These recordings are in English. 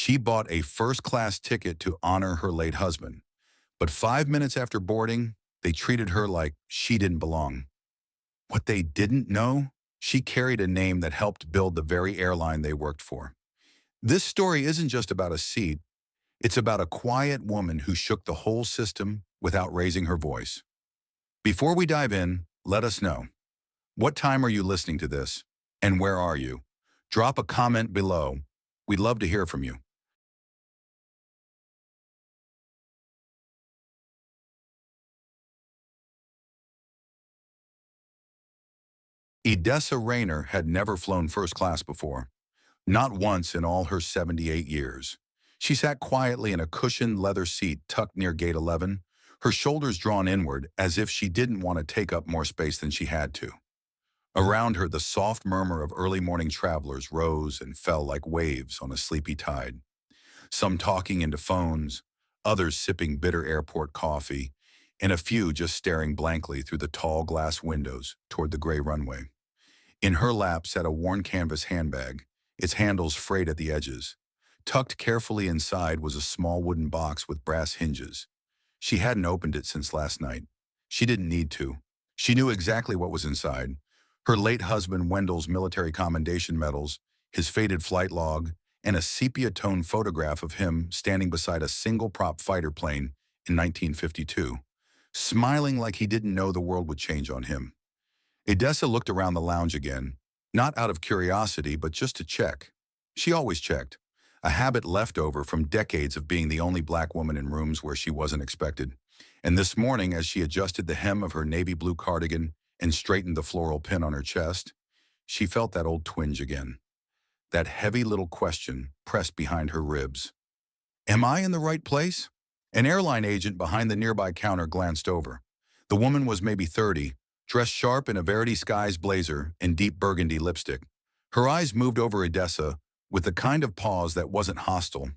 She bought a first-class ticket to honor her late husband, but 5 minutes after boarding, they treated her like she didn't belong. What they didn't know, she carried a name that helped build the very airline they worked for. This story isn't just about a seat, it's about a quiet woman who shook the whole system without raising her voice. Before we dive in, let us know. What time are you listening to this? And where are you? Drop a comment below. We'd love to hear from you. Edessa Rayner had never flown first class before, not once in all her 78 years. She sat quietly in a cushioned leather seat tucked near gate 11, her shoulders drawn inward as if she didn't want to take up more space than she had to. Around her, the soft murmur of early morning travelers rose and fell like waves on a sleepy tide. Some talking into phones, others sipping bitter airport coffee, and a few just staring blankly through the tall glass windows toward the gray runway. In her lap sat a worn canvas handbag, its handles frayed at the edges. Tucked carefully inside was a small wooden box with brass hinges. She hadn't opened it since last night. She didn't need to. She knew exactly what was inside. Her late husband Wendell's military commendation medals, his faded flight log, and a sepia-toned photograph of him standing beside a single-prop fighter plane in 1952, smiling like he didn't know the world would change on him. Edessa looked around the lounge again, not out of curiosity, but just to check. She always checked, a habit left over from decades of being the only black woman in rooms where she wasn't expected. And this morning, as she adjusted the hem of her navy blue cardigan and straightened the floral pin on her chest, she felt that old twinge again. That heavy little question pressed behind her ribs. Am I in the right place? An airline agent behind the nearby counter glanced over. The woman was maybe 30, dressed sharp in a Verity Skies blazer and deep burgundy lipstick. Her eyes moved over Edessa with the kind of pause that wasn't hostile,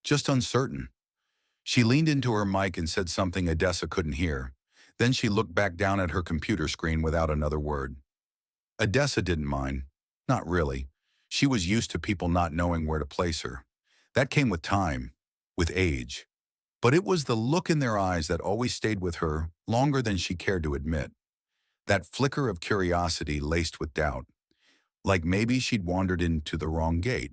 just uncertain. She leaned into her mic and said something Edessa couldn't hear. Then she looked back down at her computer screen without another word. Edessa didn't mind. Not really. She was used to people not knowing where to place her. That came with time, with age. But it was the look in their eyes that always stayed with her longer than she cared to admit. That flicker of curiosity laced with doubt. Like maybe she'd wandered into the wrong gate.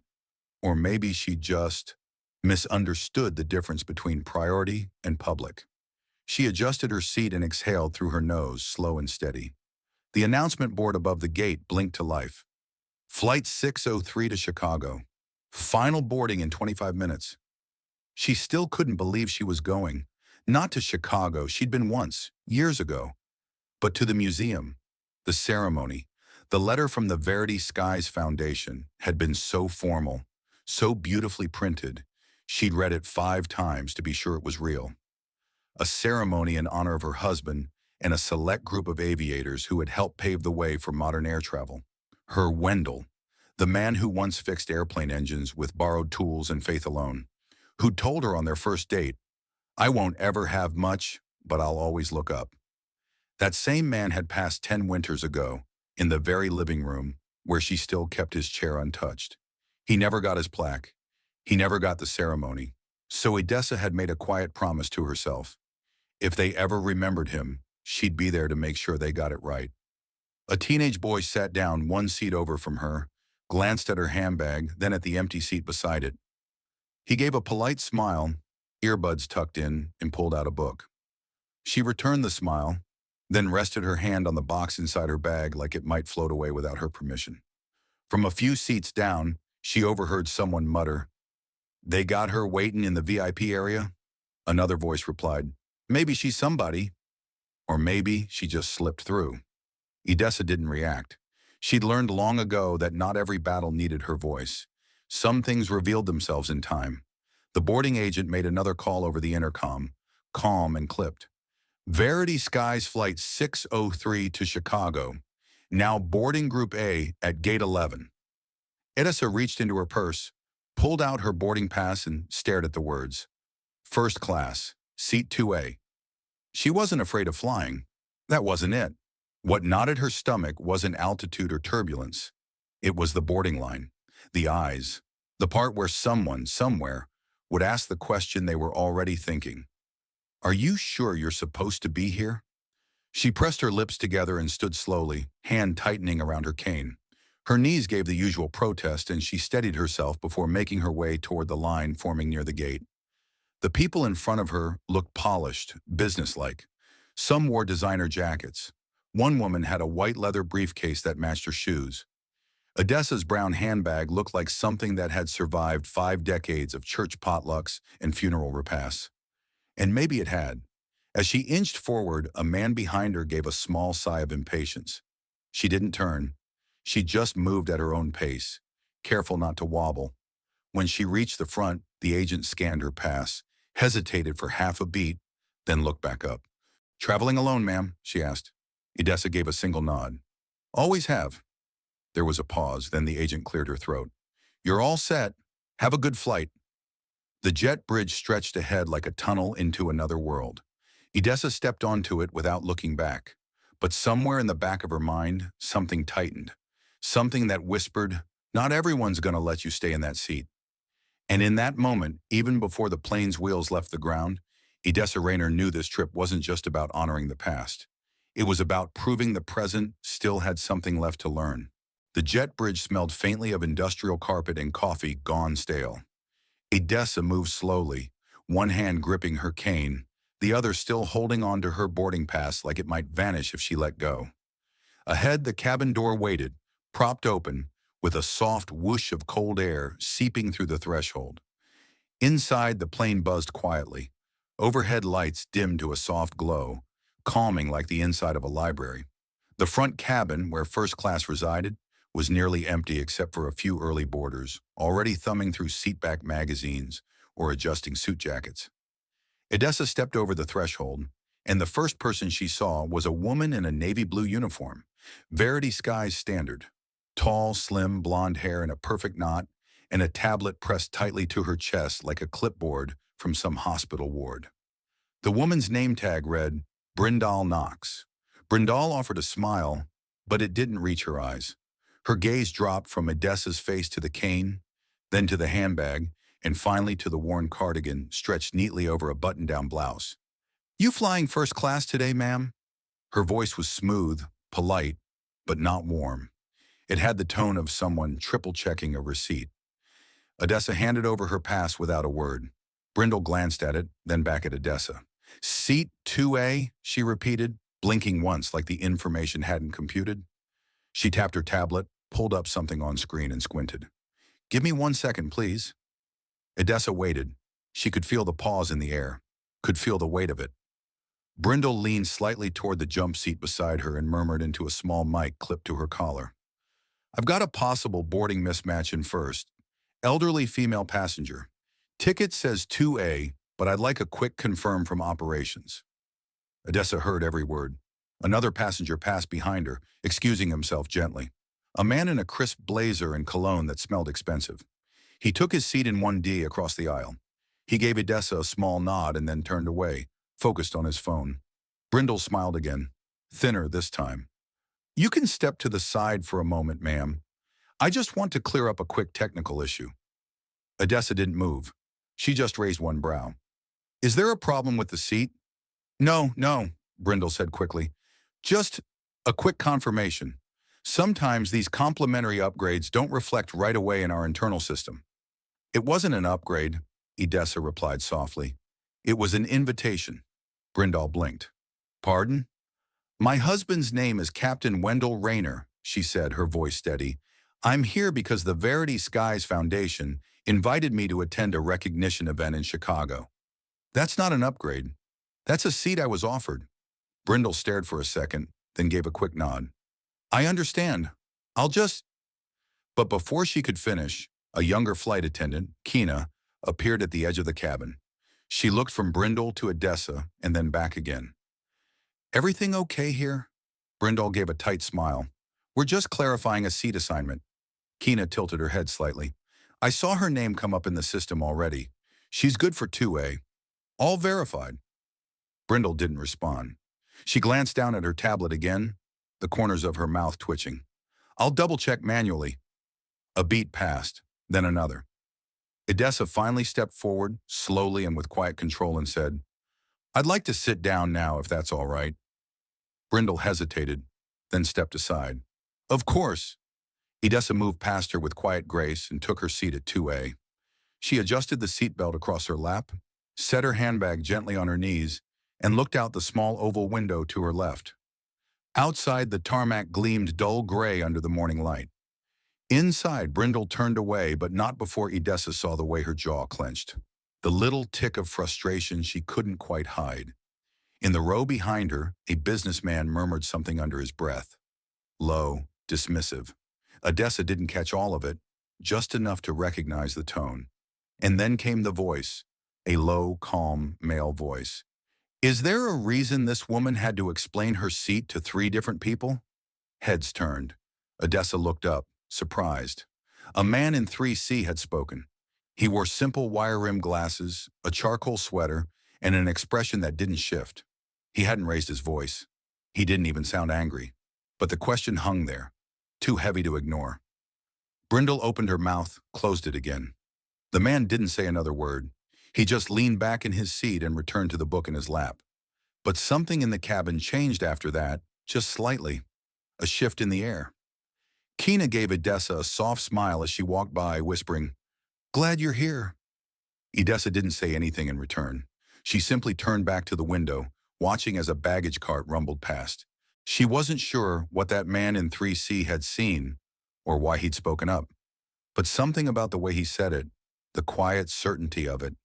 Or maybe she just misunderstood the difference between priority and public. She adjusted her seat and exhaled through her nose, slow and steady. The announcement board above the gate blinked to life. Flight 603 to Chicago. Final boarding in 25 minutes. She still couldn't believe she was going. Not to Chicago, she'd been once, years ago. But to the museum, the ceremony, the letter from the Verity Skies Foundation had been so formal, so beautifully printed, she'd read it 5 times to be sure it was real. A ceremony in honor of her husband and a select group of aviators who had helped pave the way for modern air travel. Her Wendell, the man who once fixed airplane engines with borrowed tools and faith alone, who'd told her on their first date, "I won't ever have much, but I'll always look up." That same man had passed 10 winters ago, in the very living room where she still kept his chair untouched. He never got his plaque. He never got the ceremony. So Edessa had made a quiet promise to herself. If they ever remembered him, she'd be there to make sure they got it right. A teenage boy sat down 1 seat over from her, glanced at her handbag, then at the empty seat beside it. He gave a polite smile, earbuds tucked in, and pulled out a book. She returned the smile, then rested her hand on the box inside her bag like it might float away without her permission. From a few seats down, she overheard someone mutter, "They got her waiting in the VIP area?" Another voice replied, "Maybe she's somebody." Or maybe she just slipped through. Edessa didn't react. She'd learned long ago that not every battle needed her voice. Some things revealed themselves in time. The boarding agent made another call over the intercom, calm and clipped. Verity Skies Flight 603 to Chicago, now boarding Group A at Gate 11. Edessa reached into her purse, pulled out her boarding pass and stared at the words. First class, Seat 2A. She wasn't afraid of flying. That wasn't it. What knotted her stomach wasn't altitude or turbulence. It was the boarding line, the eyes, The part where someone, somewhere, would ask the question they were already thinking. Are you sure you're supposed to be here? She pressed her lips together and stood slowly, hand tightening around her cane. Her knees gave the usual protest and she steadied herself before making her way toward the line forming near the gate. The people in front of her looked polished, businesslike. Some wore designer jackets. One woman had a white leather briefcase that matched her shoes. Odessa's brown handbag looked like something that had survived 5 decades of church potlucks and funeral repasts. And maybe it had. As she inched forward, a man behind her gave a small sigh of impatience. She didn't turn. She just moved at her own pace, careful not to wobble. When she reached the front, the agent scanned her pass, hesitated for half a beat, then looked back up. "Traveling alone, ma'am?" she asked. Odessa gave a single nod. "Always have." There was a pause, then the agent cleared her throat. "You're all set. Have a good flight." The jet bridge stretched ahead like a tunnel into another world. Odessa stepped onto it without looking back. But somewhere in the back of her mind, something tightened. Something that whispered, not everyone's going to let you stay in that seat. And in that moment, even before the plane's wheels left the ground, Odessa Rayner knew this trip wasn't just about honoring the past. It was about proving the present still had something left to learn. The jet bridge smelled faintly of industrial carpet and coffee gone stale. Odessa moved slowly, one hand gripping her cane, the other still holding on to her boarding pass like it might vanish if she let go. Ahead, the cabin door waited, propped open, with a soft whoosh of cold air seeping through the threshold. Inside, the plane buzzed quietly. Overhead lights dimmed to a soft glow, calming like the inside of a library. The front cabin, where first class resided, was nearly empty except for a few early boarders, already thumbing through seatback magazines or adjusting suit jackets. Odessa stepped over the threshold, and the first person she saw was a woman in a navy blue uniform, Verity Sky's standard. Tall, slim, blonde hair in a perfect knot, and a tablet pressed tightly to her chest like a clipboard from some hospital ward. The woman's name tag read, Brindal Knox. Brindal offered a smile, but it didn't reach her eyes. Her gaze dropped from Odessa's face to the cane, then to the handbag, and finally to the worn cardigan stretched neatly over a button-down blouse. "You flying first class today, ma'am?" Her voice was smooth, polite, but not warm. It had the tone of someone triple-checking a receipt. Odessa handed over her pass without a word. Brindle glanced at it, then back at Odessa. "Seat 2A, she repeated, blinking once like the information hadn't computed. She tapped her tablet, pulled up something on screen, and squinted. "Give me 1 second, please." Odessa waited. She could feel the pause in the air, could feel the weight of it. Brindle leaned slightly toward the jump seat beside her and murmured into a small mic clipped to her collar. "I've got a possible boarding mismatch in first. Elderly female passenger. Ticket says 2A, but I'd like a quick confirm from operations." Odessa heard every word. Another passenger passed behind her, excusing himself gently. A man in a crisp blazer and cologne that smelled expensive. He took his seat in 1D across the aisle. He gave Odessa a small nod and then turned away, focused on his phone. Brindle smiled again, thinner this time. "You can step to the side for a moment, ma'am. I just want to clear up a quick technical issue." Odessa didn't move. She just raised one brow. "Is there a problem with the seat?" No, Brindle said quickly. "Just a quick confirmation. Sometimes these complimentary upgrades don't reflect right away in our internal system." "It wasn't an upgrade," Odessa replied softly. "It was an invitation." Brindle blinked. "Pardon?" "My husband's name is Captain Wendell Rayner," she said, her voice steady. "I'm here because the Verity Skies Foundation invited me to attend a recognition event in Chicago." "That's not an upgrade. That's a seat I was offered." Brindle stared for a second, then gave a quick nod. "I understand. I'll just—" But before she could finish, a younger flight attendant, Kina, appeared at the edge of the cabin. She looked from Brindle to Odessa and then back again. "Everything okay here?" Brindle gave a tight smile. "We're just clarifying a seat assignment." Kina tilted her head slightly. "I saw her name come up in the system already. She's good for 2A. All verified." Brindle didn't respond. She glanced down at her tablet again, the corners of her mouth twitching. "I'll double-check manually." A beat passed, then another. Edessa finally stepped forward, slowly and with quiet control, and said, "I'd like to sit down now if that's all right." Brindle hesitated, then stepped aside. "Of course." Edessa moved past her with quiet grace and took her seat at 2A. She adjusted the seatbelt across her lap, set her handbag gently on her knees, and looked out the small oval window to her left. Outside, the tarmac gleamed dull gray under the morning light. Inside, Brindle turned away, but not before Edessa saw the way her jaw clenched. The little tick of frustration she couldn't quite hide. In the row behind her, a businessman murmured something under his breath. Low, dismissive. Edessa didn't catch all of it, just enough to recognize the tone. And then came the voice, a low, calm, male voice. "Is there a reason this woman had to explain her seat to 3 different people?" Heads turned. Edessa looked up, surprised. A man in 3C had spoken. He wore simple wire-rimmed glasses, a charcoal sweater, and an expression that didn't shift. He hadn't raised his voice. He didn't even sound angry. But the question hung there, too heavy to ignore. Brindle opened her mouth, closed it again. The man didn't say another word. He just leaned back in his seat and returned to the book in his lap. But something in the cabin changed after that, just slightly. A shift in the air. Kina gave Edessa a soft smile as she walked by, whispering, "Glad you're here." Edessa didn't say anything in return. She simply turned back to the window, watching as a baggage cart rumbled past. She wasn't sure what that man in 3C had seen or why he'd spoken up. But something about the way he said it, the quiet certainty of it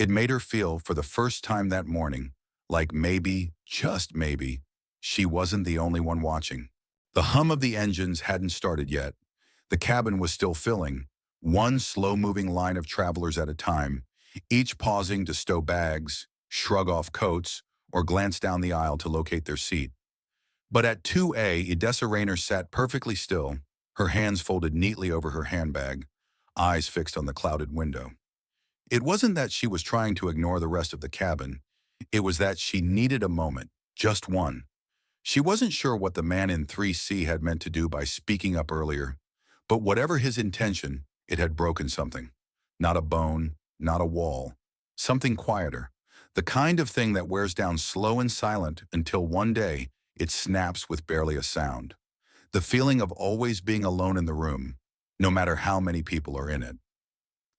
made her feel, for the first time that morning, like maybe, just maybe, she wasn't the only one watching. The hum of the engines hadn't started yet. The cabin was still filling, one slow-moving line of travelers at a time, each pausing to stow bags, shrug off coats, or glance down the aisle to locate their seat. But at 2A, Edessa Rayner sat perfectly still, her hands folded neatly over her handbag, eyes fixed on the clouded window. It wasn't that she was trying to ignore the rest of the cabin. It was that she needed a moment, just one. She wasn't sure what the man in 3C had meant to do by speaking up earlier, but whatever his intention, it had broken something. Not a bone, not a wall. Something quieter. The kind of thing that wears down slow and silent until one day it snaps with barely a sound. The feeling of always being alone in the room, no matter how many people are in it.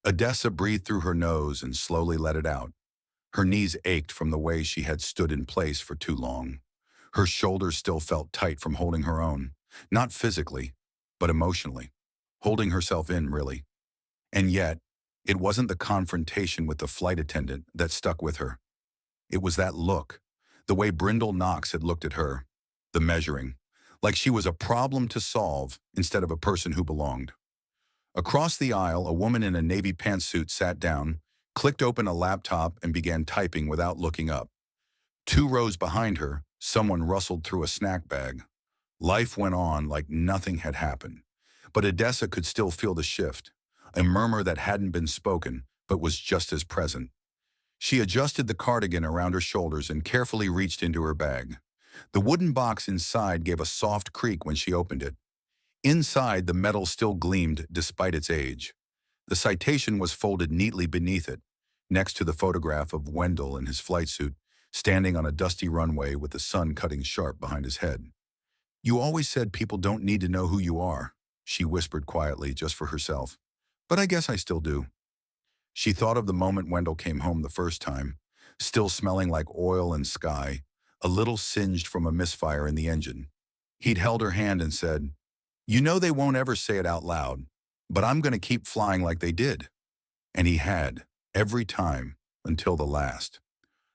Edessa breathed through her nose and slowly let it out. Her knees ached from the way she had stood in place for too long. Her shoulders still felt tight from holding her own, not physically, but emotionally. Holding herself in, really. And yet, it wasn't the confrontation with the flight attendant that stuck with her. It was that look, the way Brindle Knox had looked at her, the measuring, like she was a problem to solve instead of a person who belonged. Across the aisle, a woman in a navy pantsuit sat down, clicked open a laptop, and began typing without looking up. 2 rows behind her, someone rustled through a snack bag. Life went on like nothing had happened. But Edessa could still feel the shift, a murmur that hadn't been spoken, but was just as present. She adjusted the cardigan around her shoulders and carefully reached into her bag. The wooden box inside gave a soft creak when she opened it. Inside, the metal still gleamed despite its age. The citation was folded neatly beneath it, next to the photograph of Wendell in his flight suit, standing on a dusty runway with the sun cutting sharp behind his head. "You always said people don't need to know who you are," she whispered quietly, just for herself. "But I guess I still do." She thought of the moment Wendell came home the first time, still smelling like oil and sky, a little singed from a misfire in the engine. He'd held her hand and said, "You know they won't ever say it out loud, but I'm going to keep flying like they did." And he had, every time, until the last.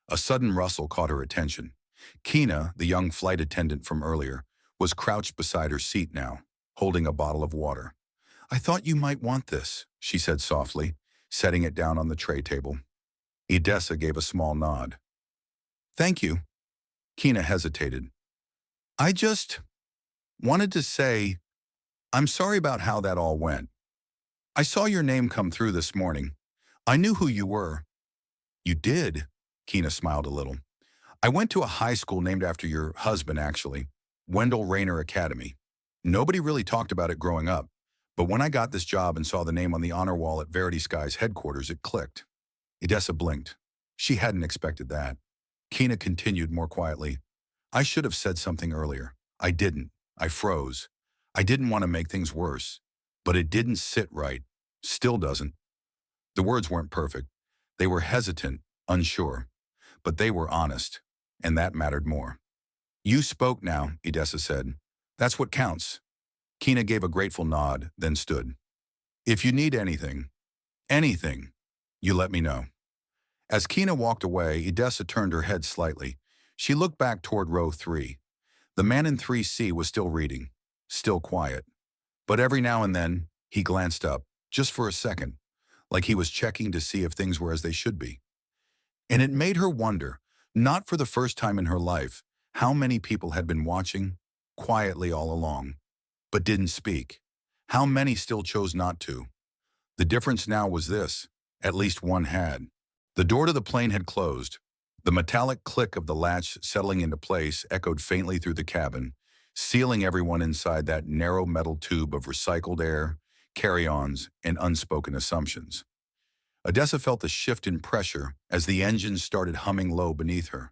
A sudden rustle caught her attention. Kina, the young flight attendant from earlier, was crouched beside her seat now, holding a bottle of water. "I thought you might want this," she said softly, setting it down on the tray table. Edessa gave a small nod. "Thank you." Kina hesitated. "I just wanted to say, I'm sorry about how that all went. I saw your name come through this morning. I knew who you were." "You did?" Kina smiled a little. "I went to a high school named after your husband, actually, Wendell Rayner Academy. Nobody really talked about it growing up, But when I got this job and saw the name on the honor wall at Verity Sky's headquarters, it clicked. Edessa blinked. She hadn't expected that. Kina continued more quietly. I should have said something earlier. I didn't. I froze. I didn't want to make things worse. But it didn't sit right. Still doesn't. The words weren't perfect. They were hesitant, unsure. But they were honest. And that mattered more. You spoke now, Edessa said. That's what counts. Kina gave a grateful nod, then stood. If you need anything, you let me know. As Kina walked away, Edessa turned her head slightly. She looked back toward row 3. The man in 3C was still reading, still quiet. But every now and then, he glanced up, just for a second, like he was checking to see if things were as they should be. And it made her wonder, not for the first time in her life, how many people had been watching, quietly all along, but didn't speak. How many still chose not to? The difference now was this: at least one had. The door to the plane had closed. The metallic click of the latch settling into place echoed faintly through the cabin, sealing everyone inside that narrow metal tube of recycled air, carry-ons, and unspoken assumptions. Edessa felt the shift in pressure as the engine started humming low beneath her.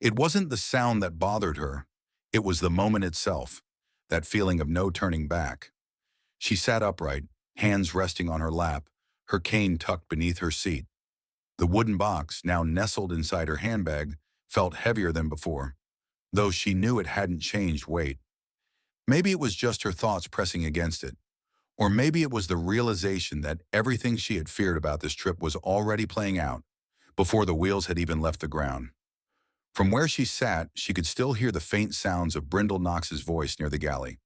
It wasn't the sound that bothered her. It was the moment itself, that feeling of no turning back. She sat upright, hands resting on her lap, her cane tucked beneath her seat. The wooden box, now nestled inside her handbag, felt heavier than before, though she knew it hadn't changed weight. Maybe it was just her thoughts pressing against it, or maybe it was the realization that everything she had feared about this trip was already playing out before the wheels had even left the ground. From where she sat, she could still hear the faint sounds of Brindle Knox's voice near the galley.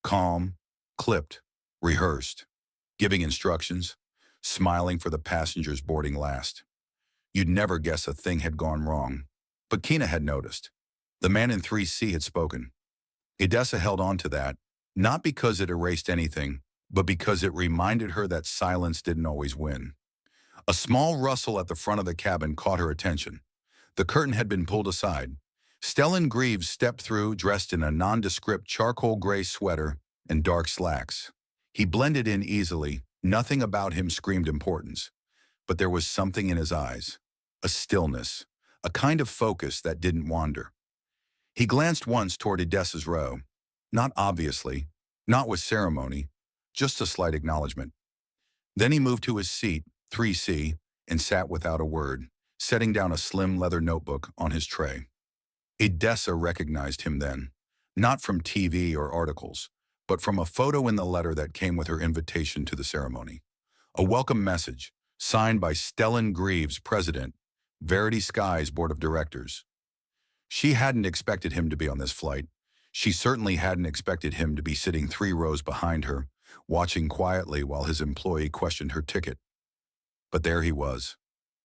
Calm, clipped, rehearsed, giving instructions, smiling for the passengers boarding last. You'd never guess a thing had gone wrong. But Kina had noticed. The man in 3C had spoken. Edessa held on to that, not because it erased anything, but because it reminded her that silence didn't always win. A small rustle at the front of the cabin caught her attention. The curtain had been pulled aside. Stellan Greaves stepped through, dressed in a nondescript charcoal gray sweater and dark slacks. He blended in easily. Nothing about him screamed importance. But there was something in his eyes. A stillness. A kind of focus that didn't wander. He glanced once toward Edessa's row. Not obviously. Not with ceremony. Just a slight acknowledgement. Then he moved to his seat, 3C, and sat without a word, setting down a slim leather notebook on his tray. Edessa recognized him then, not from TV or articles, but from a photo in the letter that came with her invitation to the ceremony. A welcome message, signed by Stellan Greaves, President, Verity Sky's Board of Directors. She hadn't expected him to be on this flight. She certainly hadn't expected him to be sitting 3 rows behind her, watching quietly while his employee questioned her ticket. But there he was.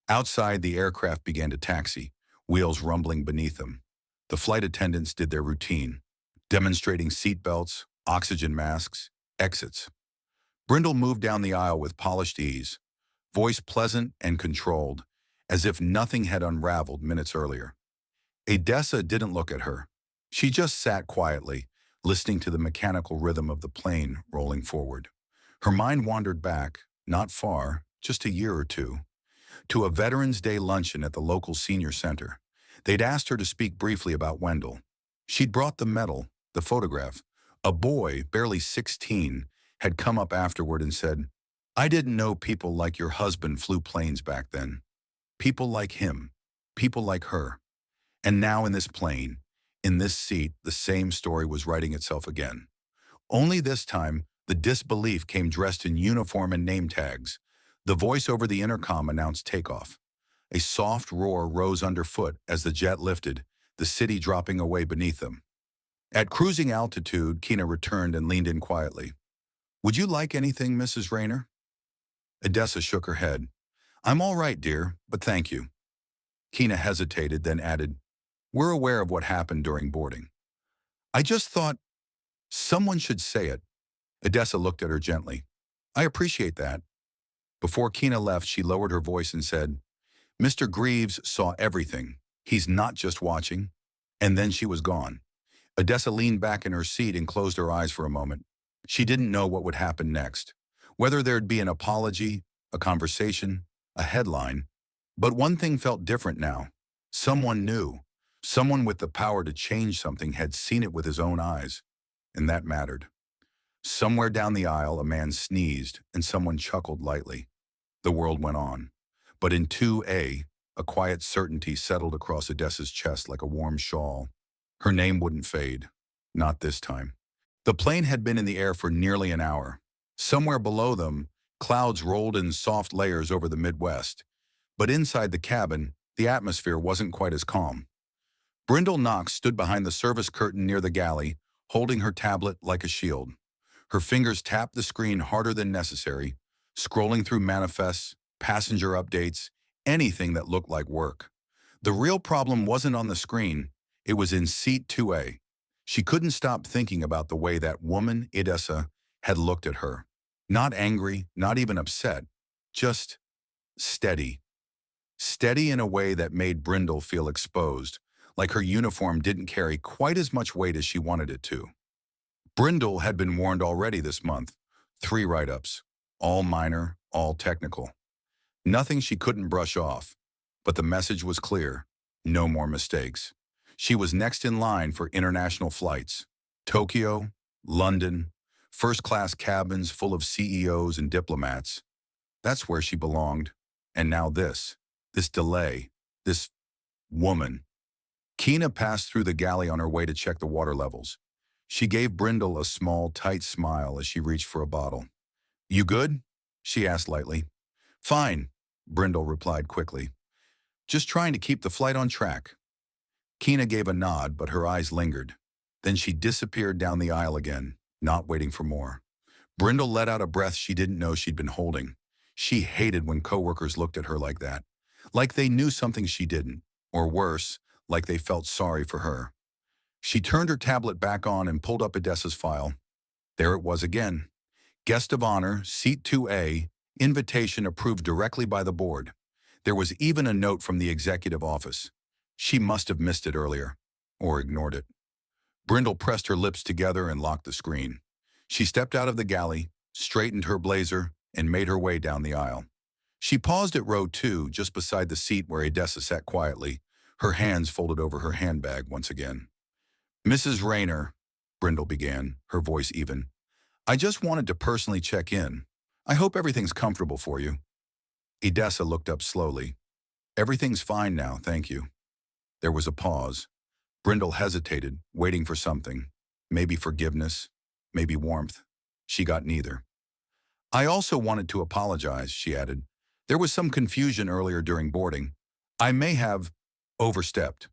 Outside, the aircraft began to taxi, wheels rumbling beneath them. The flight attendants did their routine, demonstrating seat belts, oxygen masks, exits. Brindle moved down the aisle with polished ease, voice pleasant and controlled, as if nothing had unraveled minutes earlier. Edessa didn't look at her. She just sat quietly, listening to the mechanical rhythm of the plane rolling forward. Her mind wandered back, not far, just a year or two, to a Veterans Day luncheon at the local senior center. They'd asked her to speak briefly about Wendell. She'd brought the medal, the photograph. A boy, barely 16, had come up afterward and said, "I didn't know people like your husband flew planes back then. People like him. People like her." And now in this plane, in this seat, the same story was writing itself again. Only this time, the disbelief came dressed in uniform and name tags. The voice over the intercom announced takeoff. A soft roar rose underfoot as the jet lifted, the city dropping away beneath them. At cruising altitude, Kina returned and leaned in quietly. "Would you like anything, Mrs. Rayner?" Edessa shook her head. "I'm all right, dear, but thank you." Kina hesitated, then added, "We're aware of what happened during boarding. I just thought someone should say it." Edessa looked at her gently. "I appreciate that." Before Kina left, she lowered her voice and said, "Mr. Greaves saw everything. He's not just watching." And then she was gone. Edessa leaned back in her seat and closed her eyes for a moment. She didn't know what would happen next, whether there'd be an apology, a conversation, a headline. But one thing felt different now. Someone new, someone with the power to change something had seen it with his own eyes, and that mattered. Somewhere down the aisle, a man sneezed and someone chuckled lightly. The world went on. But in 2A, a quiet certainty settled across Odessa's chest like a warm shawl. Her name wouldn't fade. Not this time. The plane had been in the air for nearly an hour. Somewhere below them, clouds rolled in soft layers over the Midwest. But inside the cabin, the atmosphere wasn't quite as calm. Brindle Knox stood behind the service curtain near the galley, holding her tablet like a shield. Her fingers tapped the screen harder than necessary, scrolling through manifests, passenger updates, anything that looked like work. The real problem wasn't on the screen, it was in seat 2A. She couldn't stop thinking about the way that woman, Odessa, had looked at her. Not angry, not even upset, just steady. Steady in a way that made Brindle feel exposed, like her uniform didn't carry quite as much weight as she wanted it to. Brindle had been warned already this month. 3 write-ups, all minor, all technical. Nothing she couldn't brush off, but the message was clear. No more mistakes. She was next in line for international flights. Tokyo, London, first-class cabins full of CEOs and diplomats. That's where she belonged. And now this delay, this woman. Keena passed through the galley on her way to check the water levels. She gave Brindle a small, tight smile as she reached for a bottle. "You good?" she asked lightly. "Fine," Brindle replied quickly. "Just trying to keep the flight on track." Keena gave a nod, but her eyes lingered. Then she disappeared down the aisle again, not waiting for more. Brindle let out a breath she didn't know she'd been holding. She hated when coworkers looked at her like that, like they knew something she didn't, or worse, like they felt sorry for her. She turned her tablet back on and pulled up Odessa's file. There it was again. Guest of honor, seat 2A, invitation approved directly by the board. There was even a note from the executive office. She must have missed it earlier, or ignored it. Brindle pressed her lips together and locked the screen. She stepped out of the galley, straightened her blazer, and made her way down the aisle. She paused at row 2, just beside the seat where Odessa sat quietly, her hands folded over her handbag once again. "Mrs. Rayner," Brindle began, her voice even, "I just wanted to personally check in. I hope everything's comfortable for you." Odessa looked up slowly. "Everything's fine now, thank you." There was a pause. Brindle hesitated, waiting for something. Maybe forgiveness, maybe warmth. She got neither. "I also wanted to apologize," she added. "There was some confusion earlier during boarding. I may have overstepped."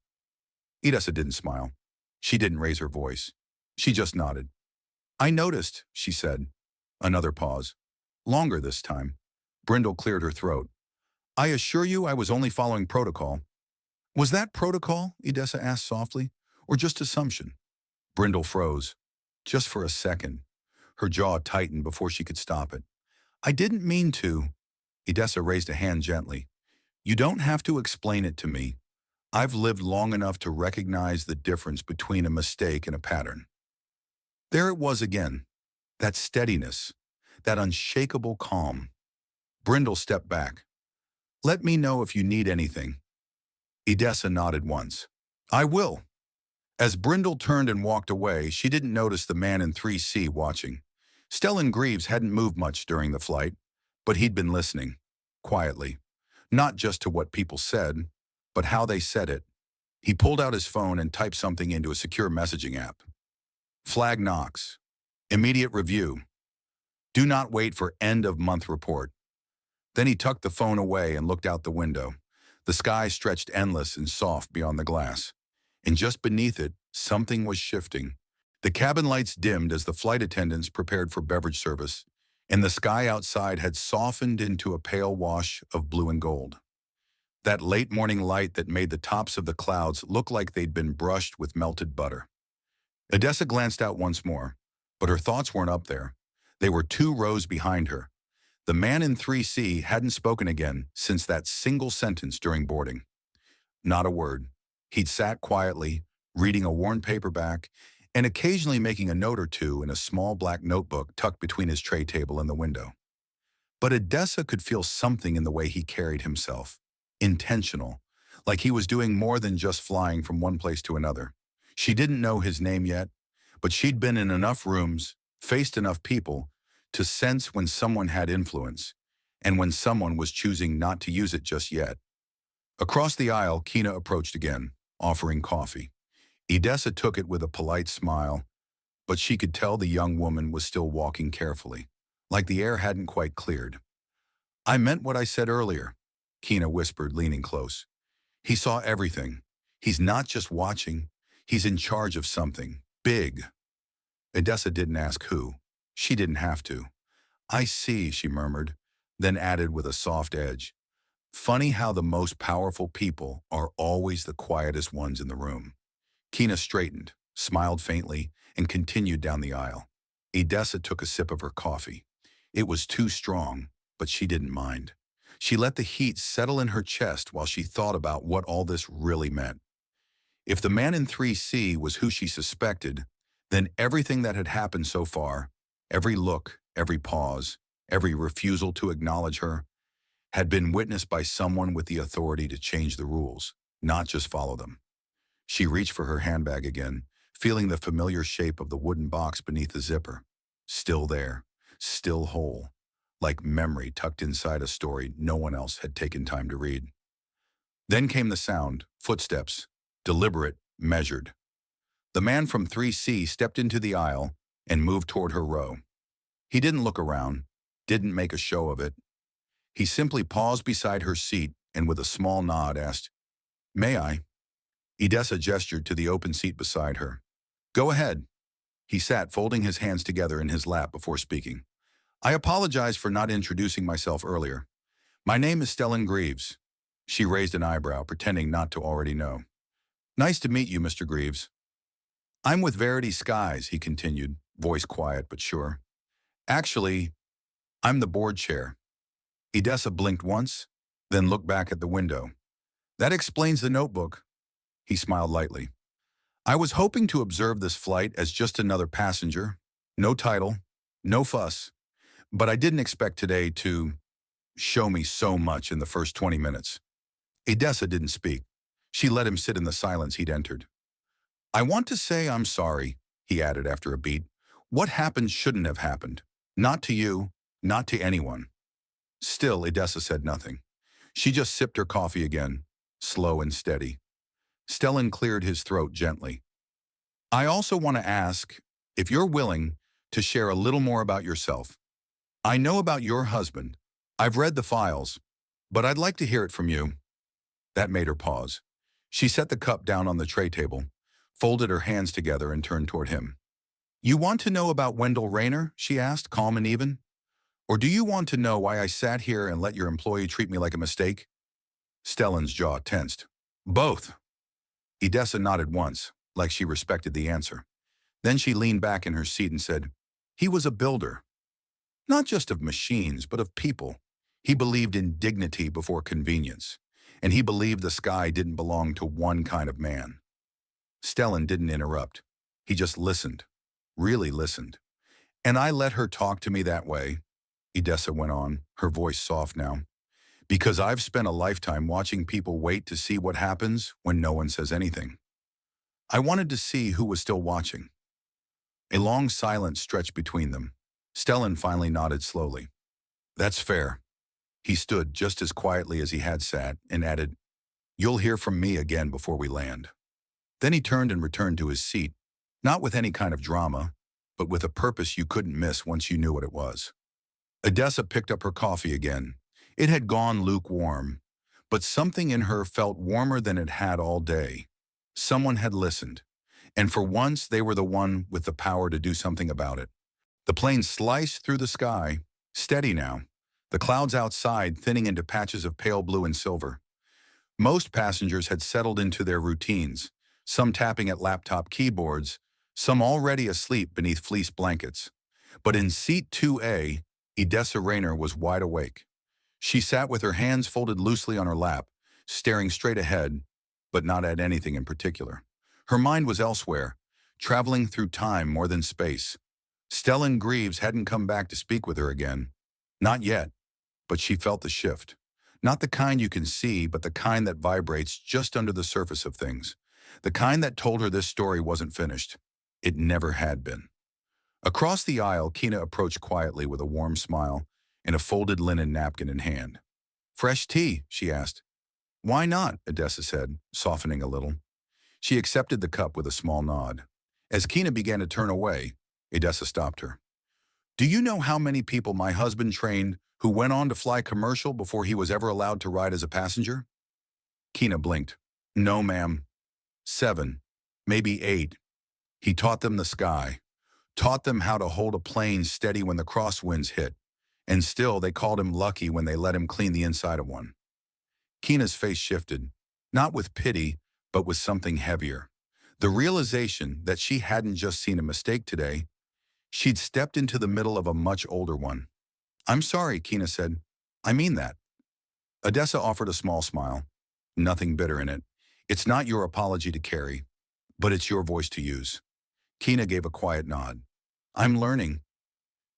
Odessa didn't smile. She didn't raise her voice. She just nodded. "I noticed," she said. Another pause. Longer this time. Brindle cleared her throat. "I assure you I was only following protocol." "Was that protocol?" Odessa asked softly. "Or just assumption?" Brindle froze. Just for a second. Her jaw tightened before she could stop it. "I didn't mean to." Odessa raised a hand gently. "You don't have to explain it to me. I've lived long enough to recognize the difference between a mistake and a pattern." There it was again. That steadiness. That unshakable calm. Brindle stepped back. "Let me know if you need anything." Odessa nodded once. "I will." As Brindle turned and walked away, she didn't notice the man in 3C watching. Stellan Greaves hadn't moved much during the flight, but he'd been listening, quietly. Not just to what people said, but how they said it. He pulled out his phone and typed something into a secure messaging app. "Flag Knox. Immediate review. Do not wait for end-of-month report." Then he tucked the phone away and looked out the window. The sky stretched endless and soft beyond the glass. And just beneath it, something was shifting. The cabin lights dimmed as the flight attendants prepared for beverage service, and the sky outside had softened into a pale wash of blue and gold. That late morning light that made the tops of the clouds look like they'd been brushed with melted butter. Odessa glanced out once more, but her thoughts weren't up there. They were 2 rows behind her. The man in 3C hadn't spoken again since that single sentence during boarding. Not a word. He'd sat quietly, reading a worn paperback, and occasionally making a note or two in a small black notebook tucked between his tray table and the window. But Odessa could feel something in the way he carried himself. Intentional, like he was doing more than just flying from one place to another. She didn't know his name yet, but she'd been in enough rooms, faced enough people, to sense when someone had influence, and when someone was choosing not to use it just yet. Across the aisle, Kina approached again, offering coffee. Odessa took it with a polite smile, but she could tell the young woman was still walking carefully, like the air hadn't quite cleared. "I meant what I said earlier," Kina whispered, leaning close. "He saw everything. He's not just watching. He's in charge of something big." Odessa didn't ask who. She didn't have to. "I see," she murmured, then added with a soft edge, "Funny how the most powerful people are always the quietest ones in the room." Kina straightened, smiled faintly, and continued down the aisle. Odessa took a sip of her coffee. It was too strong, but she didn't mind. She let the heat settle in her chest while she thought about what all this really meant. If the man in 3C was who she suspected, then everything that had happened so far, every look, every pause, every refusal to acknowledge her, had been witnessed by someone with the authority to change the rules, not just follow them. She reached for her handbag again, feeling the familiar shape of the wooden box beneath the zipper. Still there, still whole, like memory tucked inside a story no one else had taken time to read. Then came the sound, footsteps, deliberate, measured. The man from 3C stepped into the aisle and moved toward her row. He didn't look around, didn't make a show of it. He simply paused beside her seat and with a small nod asked, "May I?" Odessa gestured to the open seat beside her. "Go ahead." He sat, folding his hands together in his lap before speaking. "I apologize for not introducing myself earlier. My name is Stellan Greaves." She raised an eyebrow, pretending not to already know. "Nice to meet you, Mr. Greaves." "I'm with Verity Skies," he continued, voice quiet but sure. "Actually, I'm the board chair." Odessa blinked once, then looked back at the window. "That explains the notebook." He smiled lightly. "I was hoping to observe this flight as just another passenger. No title, no fuss. But I didn't expect today to show me so much in the first 20 minutes. Odessa didn't speak. She let him sit in the silence he'd entered. "I want to say I'm sorry," he added after a beat. "What happened shouldn't have happened. Not to you, not to anyone." Still, Odessa said nothing. She just sipped her coffee again, slow and steady. Stellan cleared his throat gently. "I also want to ask if you're willing to share a little more about yourself. I know about your husband. I've read the files, but I'd like to hear it from you." That made her pause. She set the cup down on the tray table, folded her hands together and turned toward him. "You want to know about Wendell Rayner?" she asked, calm and even. "Or do you want to know why I sat here and let your employee treat me like a mistake?" Stellan's jaw tensed. "Both." Odessa nodded once, like she respected the answer. Then she leaned back in her seat and said, "He was a builder. Not just of machines, but of people. He believed in dignity before convenience, and he believed the sky didn't belong to one kind of man." Stellan didn't interrupt. He just listened, really listened. "And I let her talk to me that way," Odessa went on, her voice soft now, "because I've spent a lifetime watching people wait to see what happens when no one says anything. I wanted to see who was still watching." A long silence stretched between them. Stellan finally nodded slowly. "That's fair." He stood just as quietly as he had sat and added, "You'll hear from me again before we land." Then he turned and returned to his seat, not with any kind of drama, but with a purpose you couldn't miss once you knew what it was. Odessa picked up her coffee again. It had gone lukewarm, but something in her felt warmer than it had all day. Someone had listened, and for once they were the one with the power to do something about it. The plane sliced through the sky, steady now, the clouds outside thinning into patches of pale blue and silver. Most passengers had settled into their routines, some tapping at laptop keyboards, some already asleep beneath fleece blankets. But in seat 2A, Odessa Rayner was wide awake. She sat with her hands folded loosely on her lap, staring straight ahead, but not at anything in particular. Her mind was elsewhere, traveling through time more than space. Stellan Greaves hadn't come back to speak with her again. Not yet, but she felt the shift. Not the kind you can see, but the kind that vibrates just under the surface of things. The kind that told her this story wasn't finished. It never had been. Across the aisle, Kina approached quietly with a warm smile and a folded linen napkin in hand. "Fresh tea?" she asked. "Why not?" Odessa said, softening a little. She accepted the cup with a small nod. As Kina began to turn away, Odessa stopped her. "Do you know how many people my husband trained who went on to fly commercial before he was ever allowed to ride as a passenger?" Kina blinked. "No, ma'am. 7, maybe 8. He taught them the sky, taught them how to hold a plane steady when the crosswinds hit, and still they called him lucky when they let him clean the inside of one." Kina's face shifted, not with pity, but with something heavier. The realization that she hadn't just seen a mistake today, she'd stepped into the middle of a much older one. "I'm sorry," Kina said. "I mean that." Odessa offered a small smile, nothing bitter in it. "It's not your apology to carry, but it's your voice to use." Kina gave a quiet nod. "I'm learning."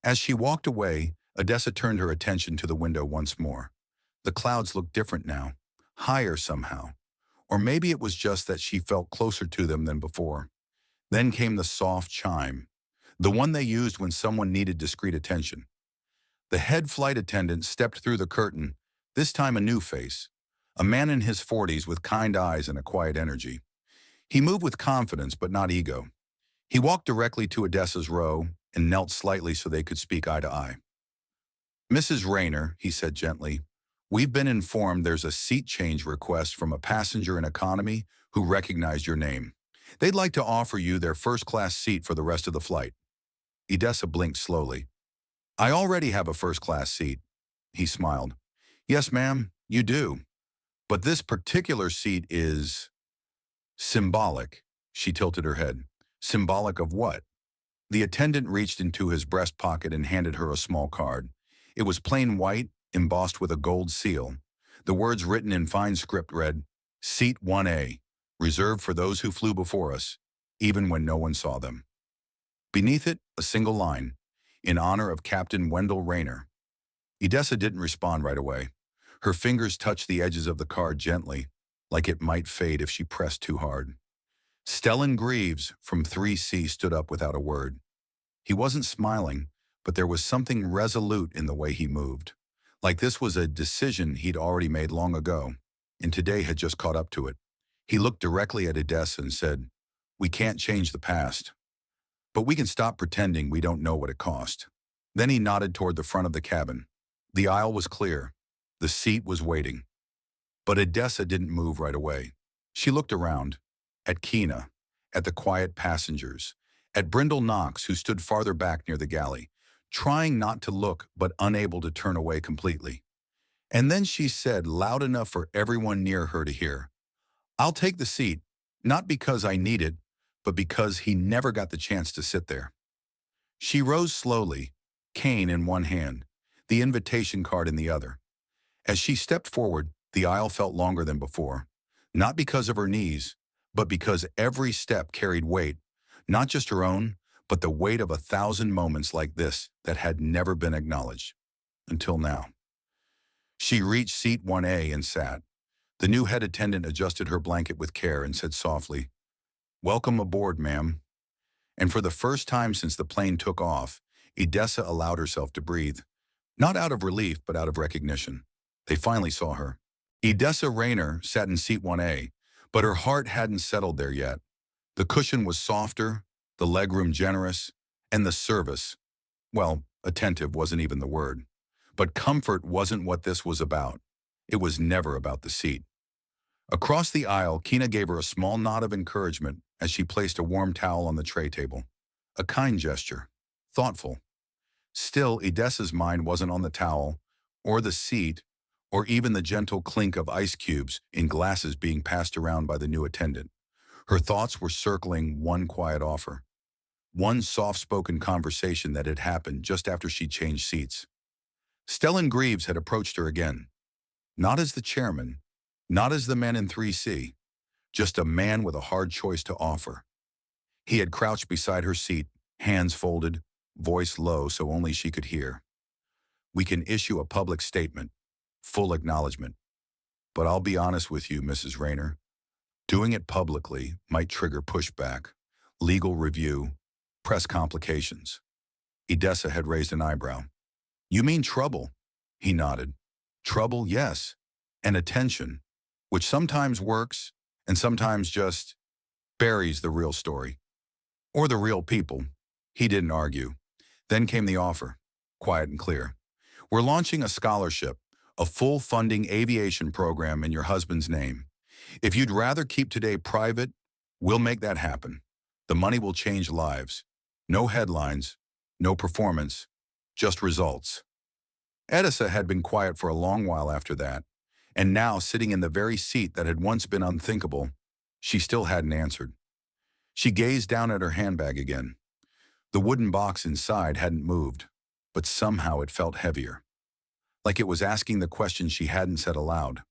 As she walked away, Odessa turned her attention to the window once more. The clouds looked different now, higher somehow. Or maybe it was just that she felt closer to them than before. Then came the soft chime, the one they used when someone needed discreet attention. The head flight attendant stepped through the curtain, this time a new face, a man in his 40s with kind eyes and a quiet energy. He moved with confidence but not ego. He walked directly to Odessa's row and knelt slightly so they could speak eye to eye. "Mrs. Rayner," he said gently, "we've been informed there's a seat change request from a passenger in economy who recognized your name. They'd like to offer you their first-class seat for the rest of the flight." Odessa blinked slowly. "I already have a first-class seat." He smiled. "Yes, ma'am, you do. But this particular seat is symbolic." She tilted her head. "Symbolic of what?" The attendant reached into his breast pocket and handed her a small card. It was plain white, embossed with a gold seal. The words written in fine script read, "Seat 1A, reserved for those who flew before us, even when no one saw them." Beneath it, a single line, "In honor of Captain Wendell Rayner." Odessa didn't respond right away. Her fingers touched the edges of the card gently, like it might fade if she pressed too hard. Stellan Greaves from 3C stood up without a word. He wasn't smiling, but there was something resolute in the way he moved. Like this was a decision he'd already made long ago, and today had just caught up to it. He looked directly at Odessa and said, "We can't change the past, but we can stop pretending we don't know what it cost." Then he nodded toward the front of the cabin. The aisle was clear. The seat was waiting. But Odessa didn't move right away. She looked around, at Kina, at the quiet passengers, at Brindle Knox, who stood farther back near the galley, trying not to look but unable to turn away completely. And then she said, loud enough for everyone near her to hear, "I'll take the seat, not because I need it, but because he never got the chance to sit there." She rose slowly, cane in one hand, the invitation card in the other. As she stepped forward, the aisle felt longer than before, not because of her knees, but because every step carried weight, not just her own, but the weight of 1,000 moments like this that had never been acknowledged. Until now. She reached seat 1A and sat. The new head attendant adjusted her blanket with care and said softly, "Welcome aboard, ma'am." And for the first time since the plane took off, Odessa allowed herself to breathe. Not out of relief, but out of recognition. They finally saw her. Odessa Rayner sat in seat 1A, but her heart hadn't settled there yet. The cushion was softer, the legroom generous, and the service, well, attentive wasn't even the word. But comfort wasn't what this was about. It was never about the seat. Across the aisle, Kina gave her a small nod of encouragement as she placed a warm towel on the tray table. A kind gesture, thoughtful. Still, Odessa's mind wasn't on the towel, or the seat, or even the gentle clink of ice cubes in glasses being passed around by the new attendant. Her thoughts were circling one quiet offer. One soft-spoken conversation that had happened just after she changed seats. Stellan Greaves had approached her again. Not as the chairman, not as the man in 3C, just a man with a hard choice to offer. He had crouched beside her seat, hands folded, voice low so only she could hear. "We can issue a public statement, full acknowledgement. But I'll be honest with you, Mrs. Rayner. Doing it publicly might trigger pushback, legal review, press complications." Edessa had raised an eyebrow. "You mean trouble?" He nodded. "Trouble, yes. And attention, which sometimes works and sometimes just buries the real story. Or the real people." He didn't argue. Then came the offer, quiet and clear. "We're launching a scholarship, a full funding aviation program in your husband's name. If you'd rather keep today private, we'll make that happen. The money will change lives. No headlines, no performance, just results." Edessa had been quiet for a long while after that, and now sitting in the very seat that had once been unthinkable, she still hadn't answered. She gazed down at her handbag again. The wooden box inside hadn't moved, but somehow it felt heavier. Like it was asking the question she hadn't said aloud.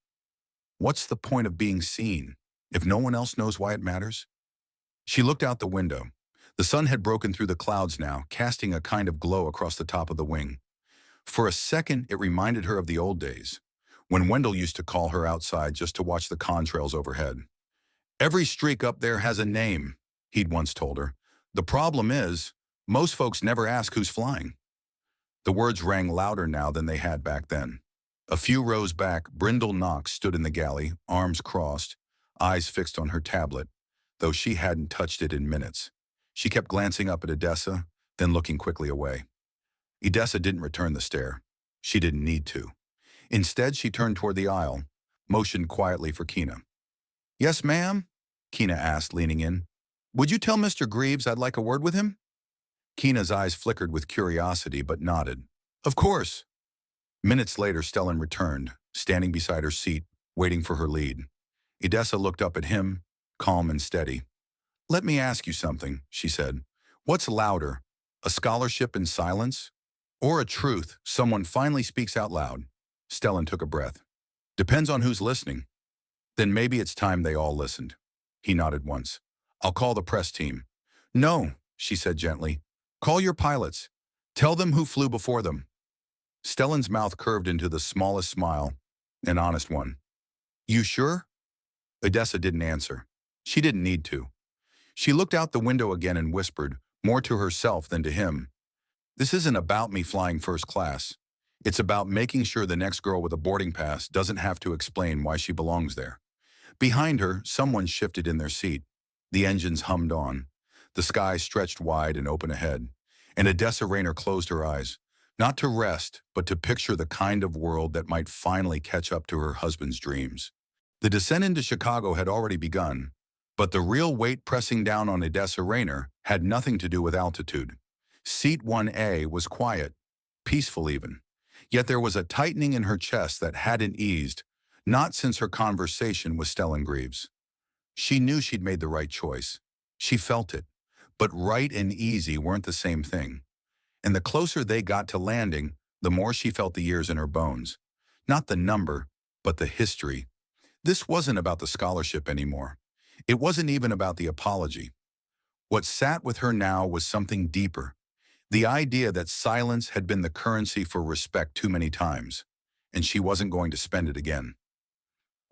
What's the point of being seen if no one else knows why it matters? She looked out the window. The sun had broken through the clouds now, casting a kind of glow across the top of the wing. For a second, it reminded her of the old days, when Wendell used to call her outside just to watch the contrails overhead. "Every streak up there has a name," he'd once told her. "The problem is, most folks never ask who's flying." The words rang louder now than they had back then. A few rows back, Brindle Knox stood in the galley, arms crossed, eyes fixed on her tablet, though she hadn't touched it in minutes. She kept glancing up at Edessa, then looking quickly away. Edessa didn't return the stare. She didn't need to. Instead, she turned toward the aisle, motioned quietly for Kina. "Yes, ma'am?" Kina asked, leaning in. "Would you tell Mr. Greaves I'd like a word with him?" Kina's eyes flickered with curiosity, but nodded. "Of course." Minutes later, Stellan returned, standing beside her seat, waiting for her lead. Edessa looked up at him, calm and steady. "Let me ask you something," she said. "What's louder, a scholarship in silence, or a truth someone finally speaks out loud?" Stellan took a breath. "Depends on who's listening." "Then maybe it's time they all listened." He nodded once. "I'll call the press team." "No," she said gently. "Call your pilots. Tell them who flew before them." Stellan's mouth curved into the smallest smile, an honest one. "You sure?" Edessa didn't answer. She didn't need to. She looked out the window again and whispered, more to herself than to him, "This isn't about me flying first class. It's about making sure the next girl with a boarding pass doesn't have to explain why she belongs there." Behind her, someone shifted in their seat. The engines hummed on. The sky stretched wide and open ahead, and Edessa Rayner closed her eyes, not to rest, but to picture the kind of world that might finally catch up to her husband's dreams. The descent into Chicago had already begun, but the real weight pressing down on Edessa Rayner had nothing to do with altitude. Seat 1A was quiet, peaceful even, yet there was a tightening in her chest that hadn't eased, not since her conversation with Stellan Greaves. She knew she'd made the right choice. She felt it. But right and easy weren't the same thing. And the closer they got to landing, the more she felt the years in her bones. Not the number, but the history. This wasn't about the scholarship anymore. It wasn't even about the apology. What sat with her now was something deeper. The idea that silence had been the currency for respect too many times, and she wasn't going to spend it again.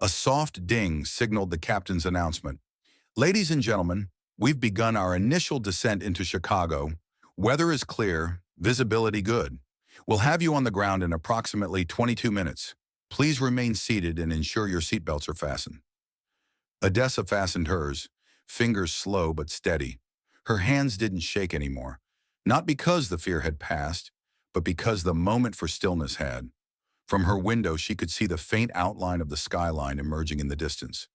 A soft ding signaled the captain's announcement. "Ladies and gentlemen, we've begun our initial descent into Chicago. Weather is clear, visibility good. We'll have you on the ground in approximately 22 minutes. Please remain seated and ensure your seatbelts are fastened." Edessa fastened hers, fingers slow but steady. Her hands didn't shake anymore, not because the fear had passed, but because the moment for stillness had. From her window, she could see the faint outline of the skyline emerging in the distance.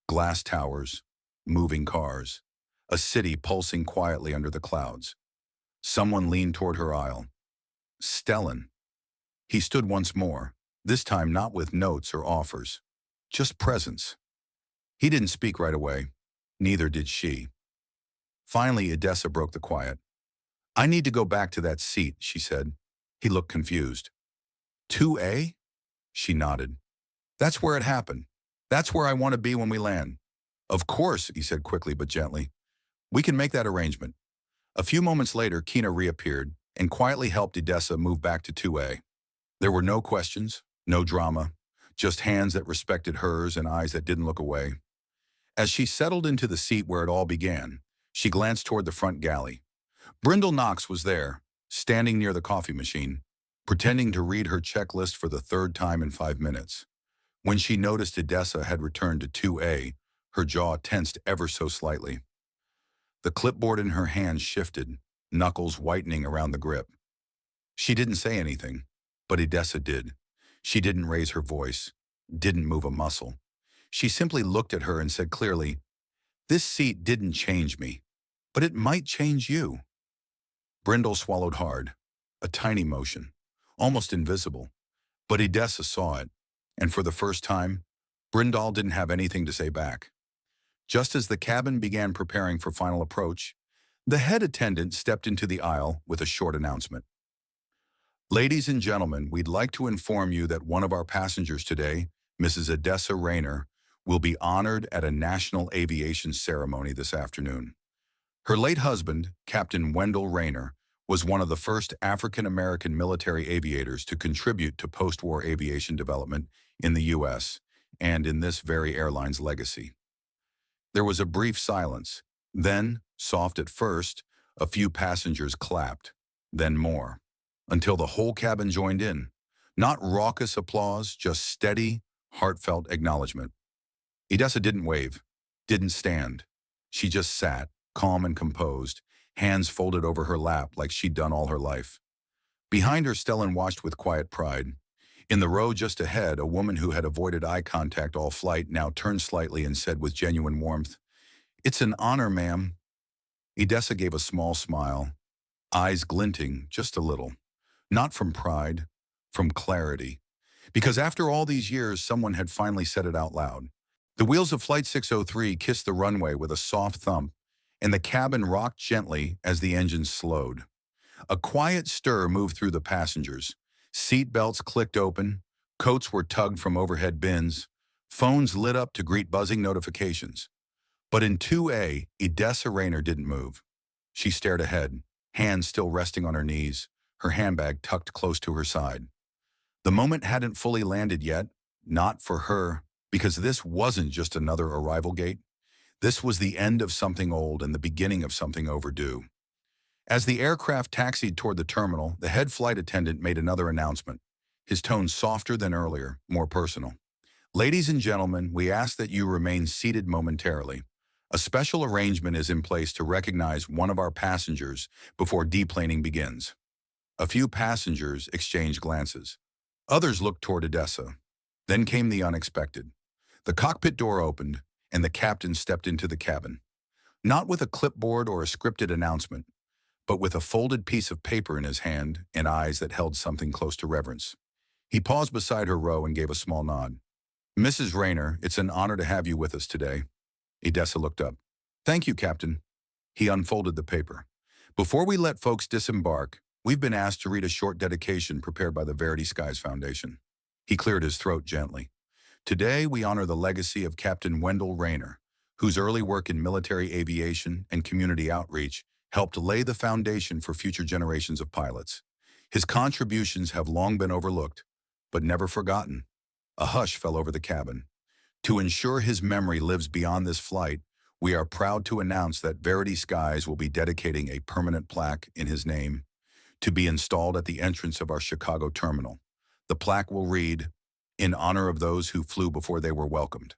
Glass towers, moving cars, a city pulsing quietly under the clouds. Someone leaned toward her aisle. Stellan. He stood once more, this time not with notes or offers, just presence. He didn't speak right away. Neither did she. Finally, Edessa broke the quiet. "I need to go back to that seat," she said. He looked confused. 2A? She nodded. "That's where it happened. That's where I want to be when we land." "Of course," he said quickly but gently. We can make that arrangement. A few moments later, Kina reappeared and quietly helped Edessa move back to 2A. There were no questions, no drama, just hands that respected hers and eyes that didn't look away. As she settled into the seat where it all began, she glanced toward the front galley. Brindle Knox was there, standing near the coffee machine, pretending to read her checklist for the third time in 5 minutes. When she noticed Edessa had returned to 2A, her jaw tensed ever so slightly. The clipboard in her hand shifted, knuckles whitening around the grip. She didn't say anything, but Edessa did. She didn't raise her voice, didn't move a muscle. She simply looked at her and said clearly, "This seat didn't change me, but it might change you." Brindle swallowed hard, a tiny motion, almost invisible. But Edessa saw it, and for the first time, Brindle didn't have anything to say back. Just as the cabin began preparing for final approach, the head attendant stepped into the aisle with a short announcement. "Ladies and gentlemen, we'd like to inform you that one of our passengers today, Mrs. Edessa Rayner, will be honored at a national aviation ceremony this afternoon. Her late husband, Captain Wendell Rayner, was one of the first African-American military aviators to contribute to post-war aviation development in the U.S. and in this very airline's legacy." There was a brief silence. Then, soft at first, a few passengers clapped, then more, until the whole cabin joined in. Not raucous applause, just steady, heartfelt acknowledgement. Edessa didn't wave, didn't stand. She just sat, calm and composed, hands folded over her lap like she'd done all her life. Behind her, Stellan watched with quiet pride. In the row just ahead, a woman who had avoided eye contact all flight now turned slightly and said with genuine warmth, "It's an honor, ma'am." Edessa gave a small smile, eyes glinting just a little. Not from pride, from clarity. Because after all these years, someone had finally said it out loud. The wheels of Flight 603 kissed the runway with a soft thump, and the cabin rocked gently as the engines slowed. A quiet stir moved through the passengers. Seat belts clicked open, coats were tugged from overhead bins, phones lit up to greet buzzing notifications. But in 2A, Edessa Rayner didn't move. She stared ahead, hands still resting on her knees, her handbag tucked close to her side. The moment hadn't fully landed yet, not for her, because this wasn't just another arrival gate. This was the end of something old and the beginning of something overdue. As the aircraft taxied toward the terminal, the head flight attendant made another announcement, his tone softer than earlier, more personal. "Ladies and gentlemen, we ask that you remain seated momentarily. A special arrangement is in place to recognize one of our passengers before deplaning begins." A few passengers exchanged glances. Others looked toward Edessa. Then came the unexpected. The cockpit door opened, and the captain stepped into the cabin. Not with a clipboard or a scripted announcement, but with a folded piece of paper in his hand and eyes that held something close to reverence. He paused beside her row and gave a small nod. "Mrs. Rayner, it's an honor to have you with us today." Edessa looked up. "Thank you, Captain." He unfolded the paper. "Before we let folks disembark, we've been asked to read a short dedication prepared by the Verity Skies Foundation." He cleared his throat gently. "Today, we honor the legacy of Captain Wendell Rayner, whose early work in military aviation and community outreach helped lay the foundation for future generations of pilots. His contributions have long been overlooked, but never forgotten." A hush fell over the cabin. To ensure his memory lives beyond this flight, we are proud to announce that Verity Skies will be dedicating a permanent plaque in his name to be installed at the entrance of our Chicago terminal. The plaque will read, "In honor of those who flew before they were welcomed."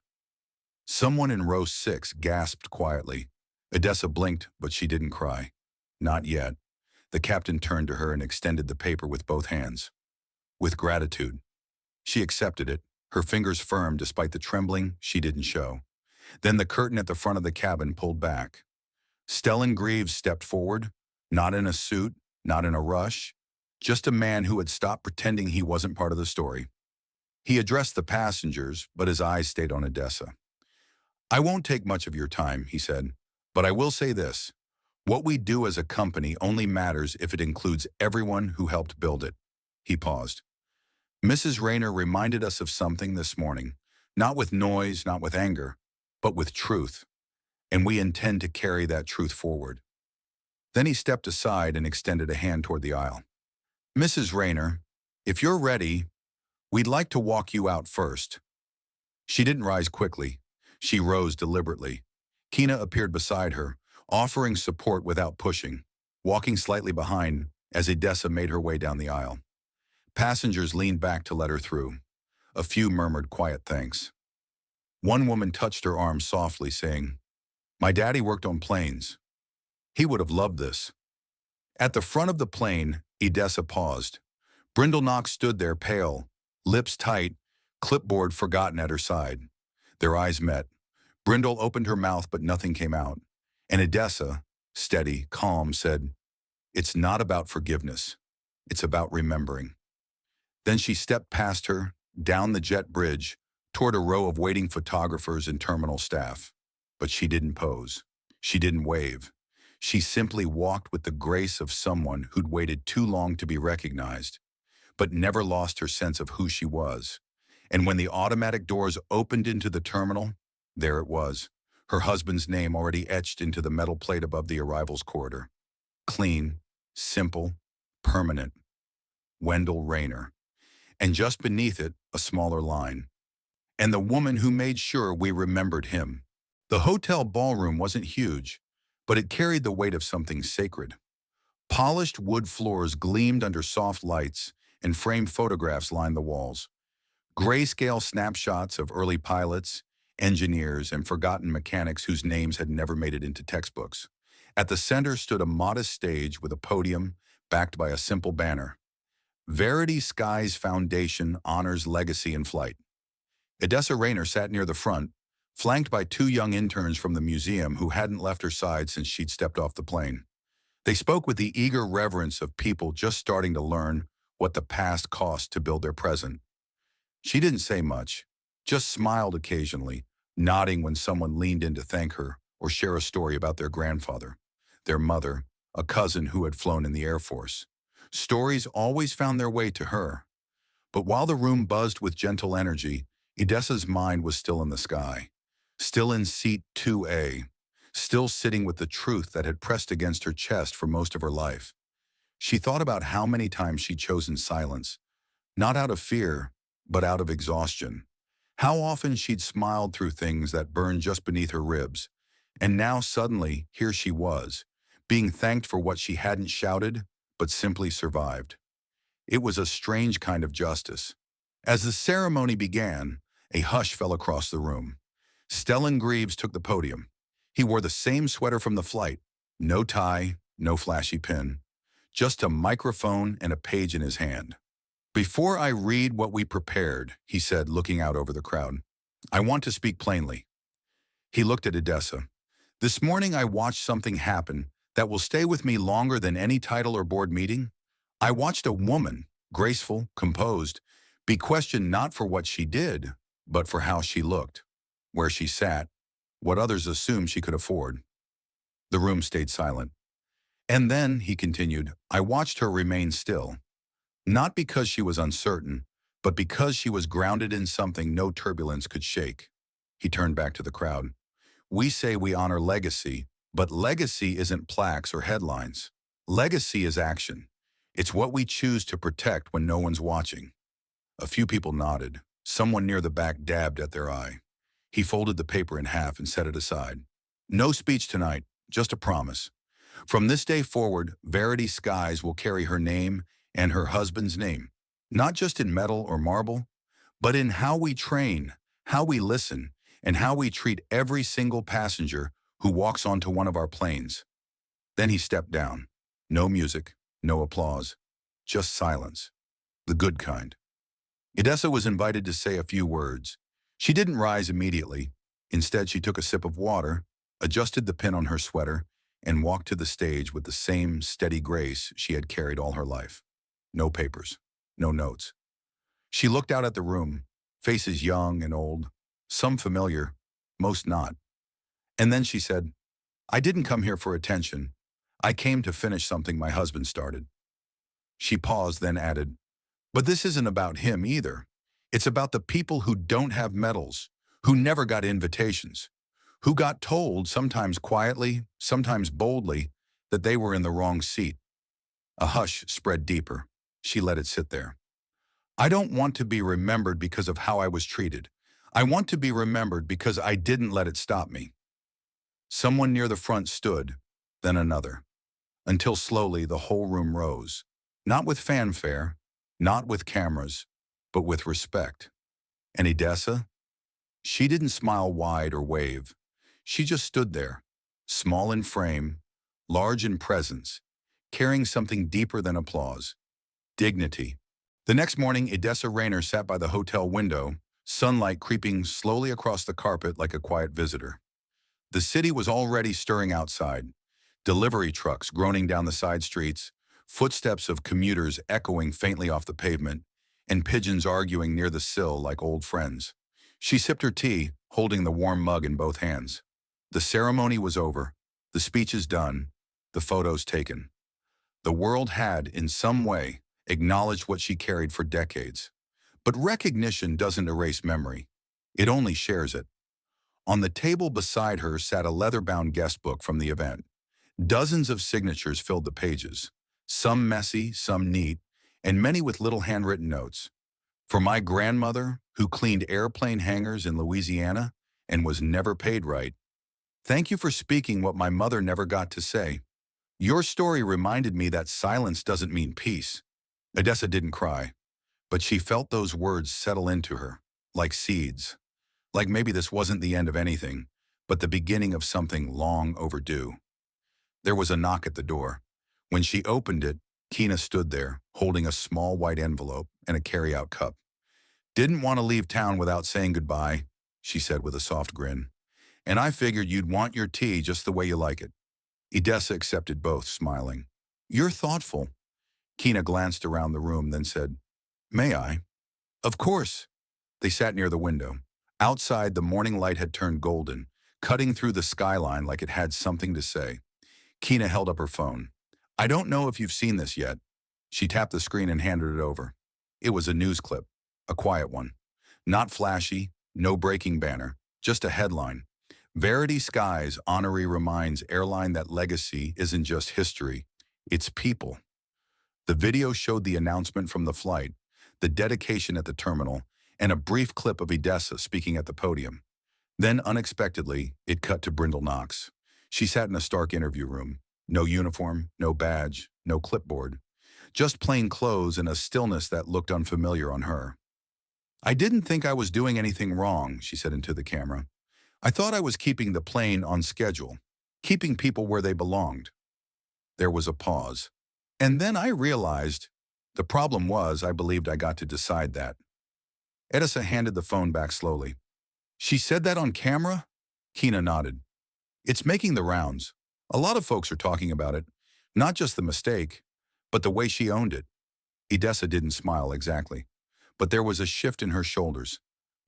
Someone in row 6 gasped quietly. Edessa blinked, but she didn't cry. Not yet. The captain turned to her and extended the paper with both hands. With gratitude. She accepted it, her fingers firm despite the trembling she didn't show. Then the curtain at the front of the cabin pulled back. Stellan Greaves stepped forward, not in a suit, not in a rush, just a man who had stopped pretending he wasn't part of the story. He addressed the passengers, but his eyes stayed on Edessa. "I won't take much of your time," he said, "but I will say this. What we do as a company only matters if it includes everyone who helped build it." He paused. "Mrs. Rayner reminded us of something this morning, not with noise, not with anger, but with truth. and we intend to carry that truth forward." Then he stepped aside and extended a hand toward the aisle. "Mrs. Rayner, if you're ready, we'd like to walk you out first." She didn't rise quickly. She rose deliberately. Kina appeared beside her, offering support without pushing, walking slightly behind as Edessa made her way down the aisle. Passengers leaned back to let her through. A few murmured quiet thanks. One woman touched her arm softly, saying, "My daddy worked on planes. He would have loved this." At the front of the plane, Edessa paused. Brindle Knox stood there pale, lips tight, clipboard forgotten at her side. Their eyes met. Brindle opened her mouth, but nothing came out. And Edessa, steady, calm, said, "It's not about forgiveness. It's about remembering." Then she stepped past her, down the jet bridge, toward a row of waiting photographers and terminal staff. But she didn't pose. She didn't wave. She simply walked with the grace of someone who'd waited too long to be recognized, but never lost her sense of who she was. And when the automatic doors opened into the terminal, there it was, her husband's name already etched into the metal plate above the arrivals corridor. Clean, simple, permanent. Wendell Rayner. And just beneath it, a smaller line. "And the woman who made sure we remembered him." The hotel ballroom wasn't huge, but it carried the weight of something sacred. Polished wood floors gleamed under soft lights, and framed photographs lined the walls. Grayscale snapshots of early pilots, engineers, and forgotten mechanics whose names had never made it into textbooks. At the center stood a modest stage with a podium backed by a simple banner. Verity Sky's Foundation honors legacy in flight. Edessa Rayner sat near the front, flanked by two young interns from the museum who hadn't left her side since she'd stepped off the plane. They spoke with the eager reverence of people just starting to learn what the past cost to build their present. She didn't say much, just smiled occasionally, nodding when someone leaned in to thank her or share a story about their grandfather, their mother, a cousin who had flown in the Air Force. Stories always found their way to her. But while the room buzzed with gentle energy, Edessa's mind was still in the sky, still in seat 2A, still sitting with the truth that had pressed against her chest for most of her life. She thought about how many times she'd chosen silence, not out of fear, but out of exhaustion. How often she'd smiled through things that burned just beneath her ribs. And now suddenly, here she was, being thanked for what she hadn't shouted, but simply survived. It was a strange kind of justice. As the ceremony began, a hush fell across the room. Stellan Greaves took the podium. He wore the same sweater from the flight, no tie, no flashy pin, just a microphone and a page in his hand. "Before I read what we prepared," he said, looking out over the crowd, "I want to speak plainly." He looked at Edessa. "This morning I watched something happen that will stay with me longer than any title or board meeting. I watched a woman, graceful, composed, be questioned not for what she did, but for how she looked, where she sat, what others assumed she could afford." The room stayed silent. "And then," he continued, "I watched her remain still. Not because she was uncertain, but because she was grounded in something no turbulence could shake." He turned back to the crowd. "We say we honor legacy, but legacy isn't plaques or headlines. Legacy is action. It's what we choose to protect when no one's watching." A few people nodded. Someone near the back dabbed at their eye. He folded the paper in half and set it aside. "No speech tonight, just a promise. From this day forward, Verity Skies will carry her name and her husband's name, not just in metal or marble, but in how we train, how we listen, and how we treat every single passenger who walks onto one of our planes." Then he stepped down. No music, no applause, just silence. The good kind. Edessa was invited to say a few words. She didn't rise immediately. Instead, she took a sip of water, adjusted the pin on her sweater, and walked to the stage with the same steady grace she had carried all her life. No papers, no notes. She looked out at the room, faces young and old, some familiar, most not. And then she said, "I didn't come here for attention. I came to finish something my husband started." She paused, then added, "But this isn't about him either. It's about the people who don't have medals, who never got invitations, who got told, sometimes quietly, sometimes boldly, that they were in the wrong seat. A hush spread deeper. She let it sit there. I don't want to be remembered because of how I was treated. I want to be remembered because I didn't let it stop me. Someone near the front stood, then another, until slowly the whole room rose. Not with fanfare, not with cameras, but with respect. And Edessa? She didn't smile wide or wave. She just stood there, small in frame, large in presence, carrying something deeper than applause. Dignity. The next morning, Edessa Rayner sat by the hotel window, sunlight creeping slowly across the carpet like a quiet visitor. The city was already stirring outside. Delivery trucks groaning down the side streets, footsteps of commuters echoing faintly off the pavement, and pigeons arguing near the sill like old friends. She sipped her tea, holding the warm mug in both hands. The ceremony was over, the speeches done, the photos taken. The world had, in some way, acknowledged what she carried for decades. But recognition doesn't erase memory. It only shares it. On the table beside her sat a leather-bound guest book from the event. Dozens of signatures filled the pages, some messy, some neat, and many with little handwritten notes. For my grandmother, who cleaned airplane hangars in Louisiana and was never paid right, thank you for speaking what my mother never got to say. Your story reminded me that silence doesn't mean peace. Edessa didn't cry, but she felt those words settle into her, like seeds. Like maybe this wasn't the end of anything, but the beginning of something long overdue. There was a knock at the door. When she opened it, Kina stood there, holding a small white envelope and a carry-out cup. Didn't want to leave town without saying goodbye, she said with a soft grin. And I figured you'd want your tea just the way you like it. Edessa accepted both, smiling. You're thoughtful. Kina glanced around the room, then said, May I? Of course. They sat near the window. Outside, the morning light had turned golden, cutting through the skyline like it had something to say. Kina held up her phone. I don't know if you've seen this yet. She tapped the screen and handed it over. It was a news clip, a quiet one. Not flashy, no breaking banner, just a headline. Verity Skies honoree reminds airline that legacy isn't just history, it's people. The video showed the announcement from the flight, the dedication at the terminal, and a brief clip of Edessa speaking at the podium. Then, unexpectedly, it cut to Brindle Knox. She sat in a stark interview room. No uniform, no badge, no clipboard. Just plain clothes and a stillness that looked unfamiliar on her. I didn't think I was doing anything wrong, she said into the camera. I thought I was keeping the plane on schedule, keeping people where they belonged. There was a pause. And then I realized the problem was I believed I got to decide that. Edessa handed the phone back slowly. She said that on camera? Kina nodded. It's making the rounds. A lot of folks are talking about it. Not just the mistake, but the way she owned it. Edessa didn't smile exactly, but there was a shift in her shoulders,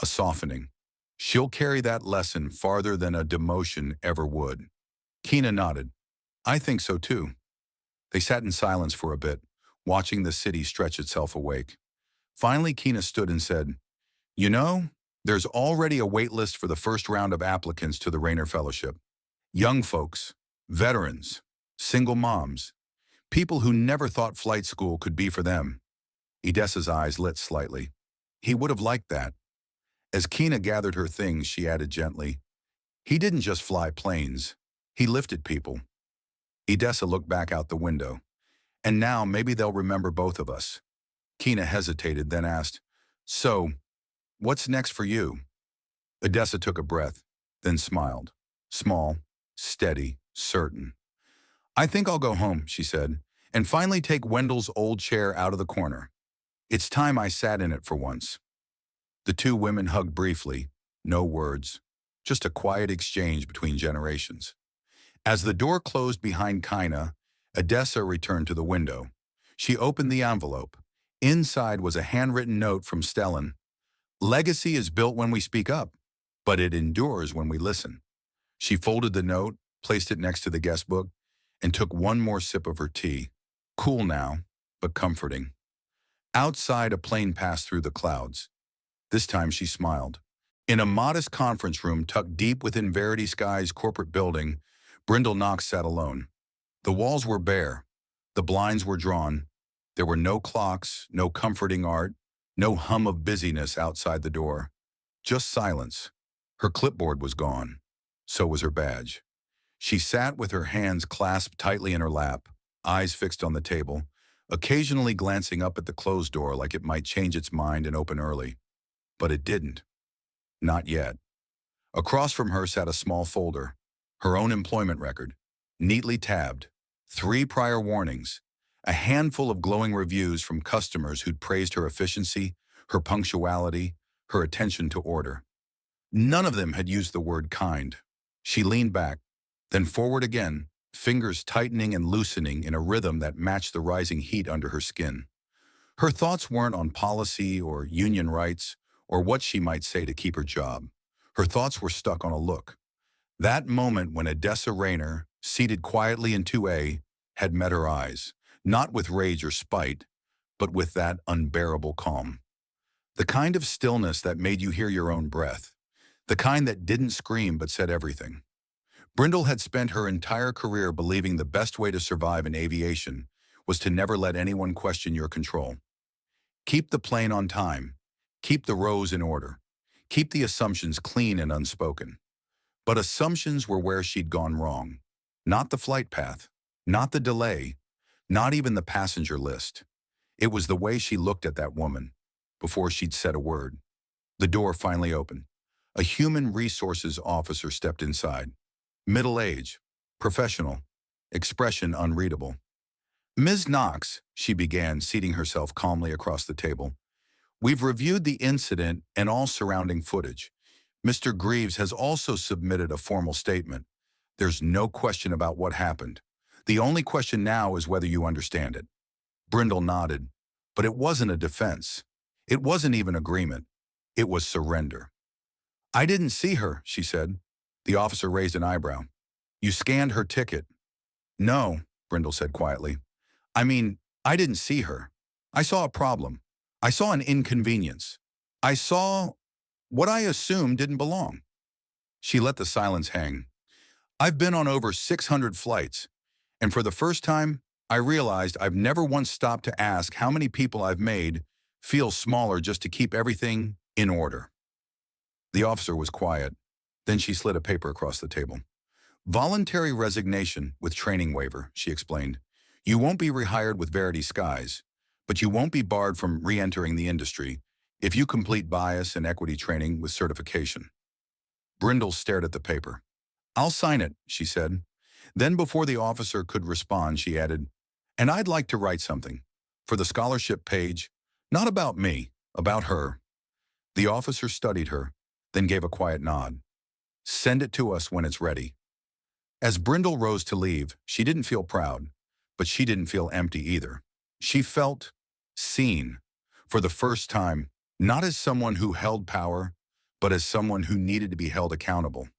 a softening. She'll carry that lesson farther than a demotion ever would. Kina nodded. I think so too. They sat in silence for a bit, watching the city stretch itself awake. Finally, Kina stood and said, You know, there's already a wait list for the first round of applicants to the Rayner Fellowship. Young folks, veterans, single moms, people who never thought flight school could be for them. Edessa's eyes lit slightly. He would have liked that. As Kina gathered her things, she added gently, He didn't just fly planes. He lifted people. Edessa looked back out the window. And now maybe they'll remember both of us. Kina hesitated, then asked, So, what's next for you? Edessa took a breath, then smiled. Small, steady, certain. I think I'll go home, she said, and finally take Wendell's old chair out of the corner. It's time I sat in it for once. The two women hugged briefly, no words, just a quiet exchange between generations. As the door closed behind Kina, Edessa returned to the window. She opened the envelope. Inside was a handwritten note from Stellan. Legacy is built when we speak up, but it endures when we listen. She folded the note, placed it next to the guest book, and took one more sip of her tea. Cool now, but comforting. Outside, a plane passed through the clouds. This time she smiled. In a modest conference room tucked deep within Verity Sky's corporate building, Brindle Knox sat alone. The walls were bare. The blinds were drawn. There were no clocks, no comforting art, no hum of busyness outside the door. Just silence. Her clipboard was gone. So was her badge. She sat with her hands clasped tightly in her lap, eyes fixed on the table, occasionally glancing up at the closed door like it might change its mind and open early. But it didn't. Not yet. Across from her sat a small folder, her own employment record, neatly tabbed, 3 prior warnings, a handful of glowing reviews from customers who'd praised her efficiency, her punctuality, her attention to order. None of them had used the word kind. She leaned back, then forward again, fingers tightening and loosening in a rhythm that matched the rising heat under her skin. Her thoughts weren't on policy or union rights or what she might say to keep her job. Her thoughts were stuck on a look. That moment when Odessa Rayner, seated quietly in 2A, had met her eyes, not with rage or spite, but with that unbearable calm. The kind of stillness that made you hear your own breath. The kind that didn't scream but said everything. Brindle had spent her entire career believing the best way to survive in aviation was to never let anyone question your control. Keep the plane on time. Keep the rows in order. Keep the assumptions clean and unspoken. But assumptions were where she'd gone wrong. Not the flight path, not the delay, not even the passenger list. It was the way she looked at that woman before she'd said a word. The door finally opened. A human resources officer stepped inside. Middle age, professional, expression unreadable. "Ms. Knox," she began, seating herself calmly across the table, "we've reviewed the incident and all surrounding footage. Mr. Greaves has also submitted a formal statement. There's no question about what happened. The only question now is whether you understand it." Brindle nodded, but it wasn't a defense. It wasn't even agreement. It was surrender. "I didn't see her," she said. The officer raised an eyebrow. "You scanned her ticket." "No," Brindle said quietly. "I mean, I didn't see her. I saw a problem. I saw an inconvenience. I saw what I assumed didn't belong." She let the silence hang. "I've been on over 600 flights, and for the first time, I realized I've never once stopped to ask how many people I've made feel smaller just to keep everything in order." The officer was quiet. Then she slid a paper across the table. "Voluntary resignation with training waiver," she explained. "You won't be rehired with Verity Skies, but you won't be barred from re-entering the industry if you complete bias and equity training with certification." Brindle stared at the paper. "I'll sign it," she said. Then before the officer could respond, she added, "And I'd like to write something for the scholarship page, not about me, about her." The officer studied her, then gave a quiet nod. "Send it to us when it's ready." As Brindle rose to leave, she didn't feel proud, but she didn't feel empty either. She felt seen for the first time, not as someone who held power, but as someone who needed to be held accountable.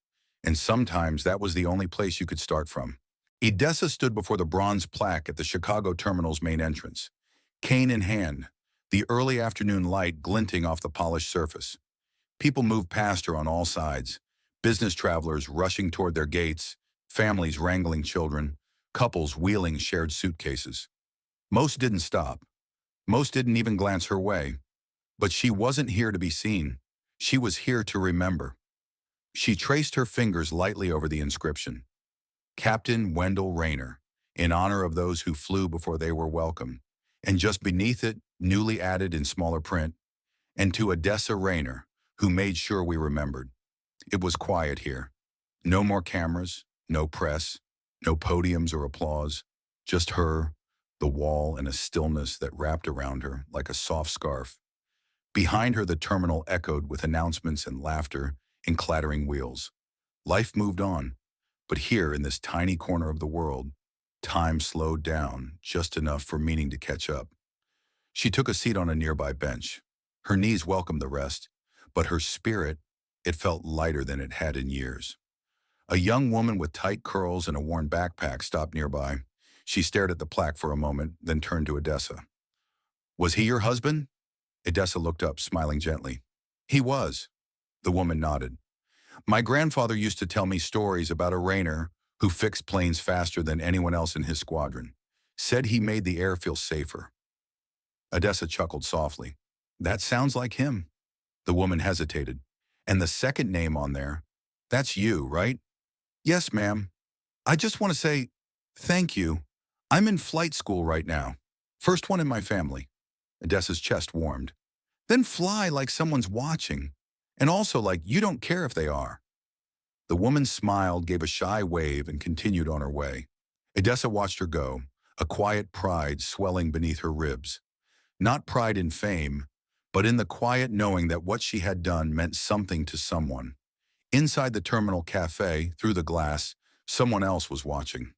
And sometimes that was the only place you could start from. Odessa stood before the bronze plaque at the Chicago terminal's main entrance, cane in hand, the early afternoon light glinting off the polished surface. People moved past her on all sides, business travelers rushing toward their gates, families wrangling children, couples wheeling shared suitcases. Most didn't stop. Most didn't even glance her way. But she wasn't here to be seen. She was here to remember. She traced her fingers lightly over the inscription. "Captain Wendell Rayner, in honor of those who flew before they were welcome." And just beneath it, newly added in smaller print, "And to Odessa Rayner, who made sure we remembered." It was quiet here. No more cameras, no press, no podiums or applause. Just her, the wall, and a stillness that wrapped around her like a soft scarf. Behind her, the terminal echoed with announcements and laughter and clattering wheels. Life moved on, but here in this tiny corner of the world, time slowed down just enough for meaning to catch up. She took a seat on a nearby bench. Her knees welcomed the rest, but her spirit, it felt lighter than it had in years. A young woman with tight curls and a worn backpack stopped nearby. She stared at the plaque for a moment, then turned to Odessa. "Was he your husband?" Odessa looked up, smiling gently. "He was." The woman nodded. My grandfather used to tell me stories about a Rainer who fixed planes faster than anyone else in his squadron. Said he made the air feel safer. Odessa chuckled softly. That sounds like him. The woman hesitated. And the second name on there, that's you, right? Yes, ma'am. I just want to say, thank you. I'm in flight school right now. First one in my family. Odessa's chest warmed. Then fly like someone's watching. And also like you don't care if they are. The woman smiled, gave a shy wave, and continued on her way. Odessa watched her go, a quiet pride swelling beneath her ribs. Not pride in fame, but in the quiet knowing that what she had done meant something to someone. Inside the terminal cafe, through the glass, someone else was watching.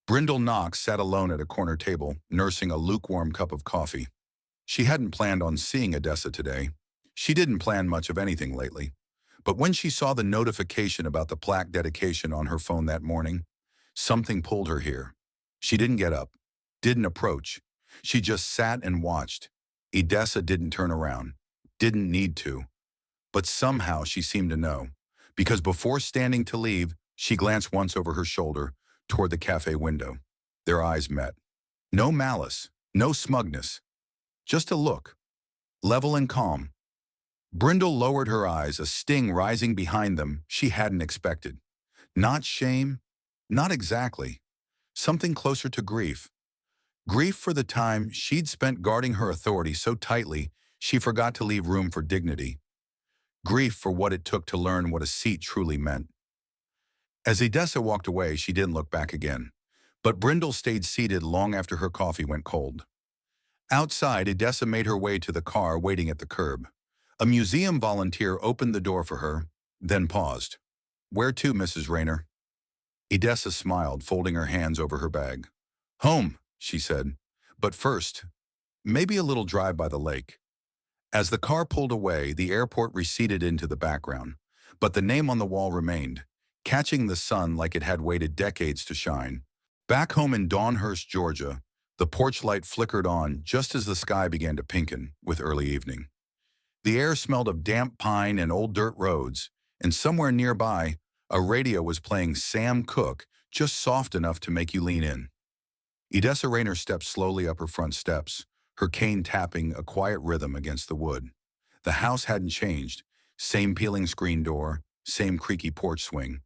Brindle Knox sat alone at a corner table, nursing a lukewarm cup of coffee. She hadn't planned on seeing Odessa today. She didn't plan much of anything lately. But when she saw the notification about the plaque dedication on her phone that morning, something pulled her here. She didn't get up, didn't approach. She just sat and watched. Odessa didn't turn around, didn't need to. But somehow she seemed to know, because before standing to leave, she glanced once over her shoulder toward the cafe window. Their eyes met. No malice, no smugness, just a look, level and calm. Brindle lowered her eyes, a sting rising behind them she hadn't expected. Not shame, not exactly. Something closer to grief. Grief for the time she'd spent guarding her authority so tightly she forgot to leave room for dignity. Grief for what it took to learn what a seat truly meant. As Odessa walked away, she didn't look back again. But Brindle stayed seated long after her coffee went cold. Outside, Odessa made her way to the car waiting at the curb. A museum volunteer opened the door for her, then paused. Where to, Mrs. Raynor? Odessa smiled, folding her hands over her bag. Home, she said. But first, maybe a little drive by the lake. As the car pulled away, the airport receded into the background, but the name on the wall remained, catching the sun like it had waited decades to shine. Back home in Dawnhurst, Georgia, the porch light flickered on just as the sky began to pinken with early evening. The air smelled of damp pine and old dirt roads, and somewhere nearby, a radio was playing Sam Cooke, just soft enough to make you lean in. Odessa Raynor stepped slowly up her front steps, her cane tapping a quiet rhythm against the wood. The house hadn't changed, same peeling screen door, same creaky porch swing,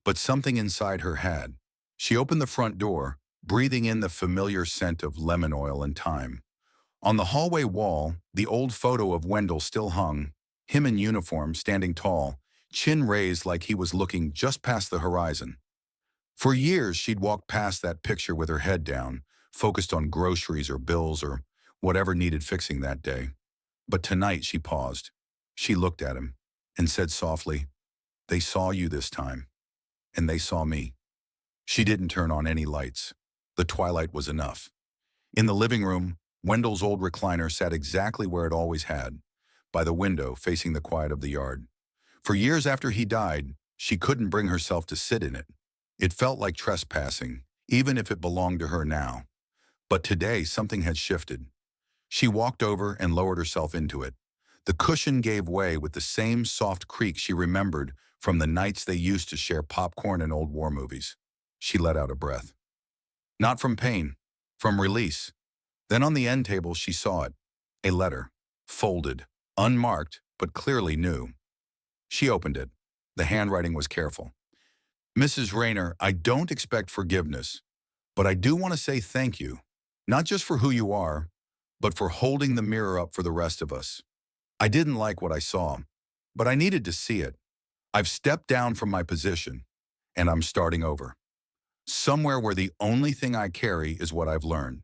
but something inside her had. She opened the front door, breathing in the familiar scent of lemon oil and thyme. On the hallway wall, the old photo of Wendell still hung, him in uniform, standing tall, chin raised like he was looking just past the horizon. For years, she'd walked past that picture with her head down, focused on groceries or bills or whatever needed fixing that day. But tonight, she paused. She looked at him and said softly, They saw you this time, and they saw me. She didn't turn on any lights. The twilight was enough. In the living room, Wendell's old recliner sat exactly where it always had, by the window facing the quiet of the yard. For years after he died, she couldn't bring herself to sit in it. It felt like trespassing, even if it belonged to her now. But today, something had shifted. She walked over and lowered herself into it. The cushion gave way with the same soft creak she remembered from the nights they used to share popcorn and old war movies. She let out a breath. Not from pain, from release. Then on the end table, she saw it. A letter, folded, unmarked, but clearly new. She opened it. The handwriting was careful. Mrs. Raynor, I don't expect forgiveness, but I do want to say thank you, not just for who you are, but for holding the mirror up for the rest of us. I didn't like what I saw, but I needed to see it. I've stepped down from my position, and I'm starting over. Somewhere where the only thing I carry is what I've learned.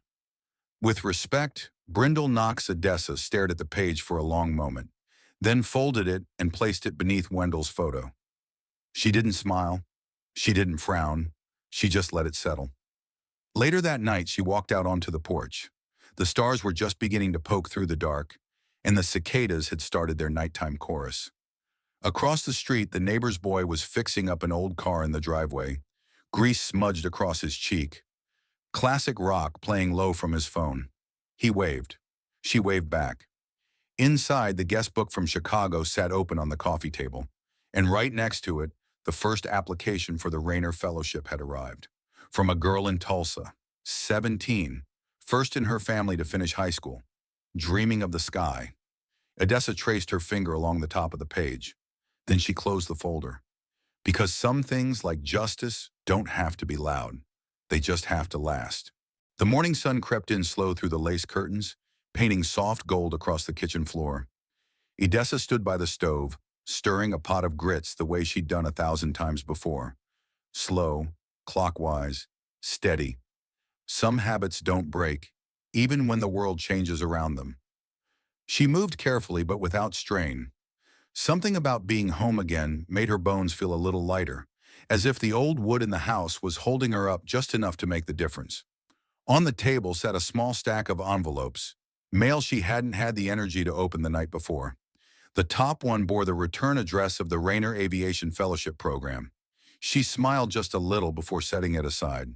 With respect, Brindle Knox Odessa stared at the page for a long moment, then folded it and placed it beneath Wendell's photo. She didn't smile. She didn't frown. She just let it settle. Later that night, she walked out onto the porch. The stars were just beginning to poke through the dark, and the cicadas had started their nighttime chorus. Across the street, the neighbor's boy was fixing up an old car in the driveway, grease smudged across his cheek. Classic rock playing low from his phone. He waved. She waved back. Inside, the guest book from Chicago sat open on the coffee table, and right next to it, the first application for the Rayner Fellowship had arrived. From a girl in Tulsa, 17, first in her family to finish high school, dreaming of the sky. Odessa traced her finger along the top of the page. Then she closed the folder. Because some things, like justice, don't have to be loud. They just have to last. The morning sun crept in slow through the lace curtains, painting soft gold across the kitchen floor. Odessa stood by the stove, stirring a pot of grits the way she'd done 1,000 times before. Slow, clockwise, steady. Some habits don't break, even when the world changes around them. She moved carefully but without strain. Something about being home again made her bones feel a little lighter, as if the old wood in the house was holding her up just enough to make the difference. On the table sat a small stack of envelopes, mail she hadn't had the energy to open the night before. The top one bore the return address of the Rayner Aviation Fellowship Program. She smiled just a little before setting it aside.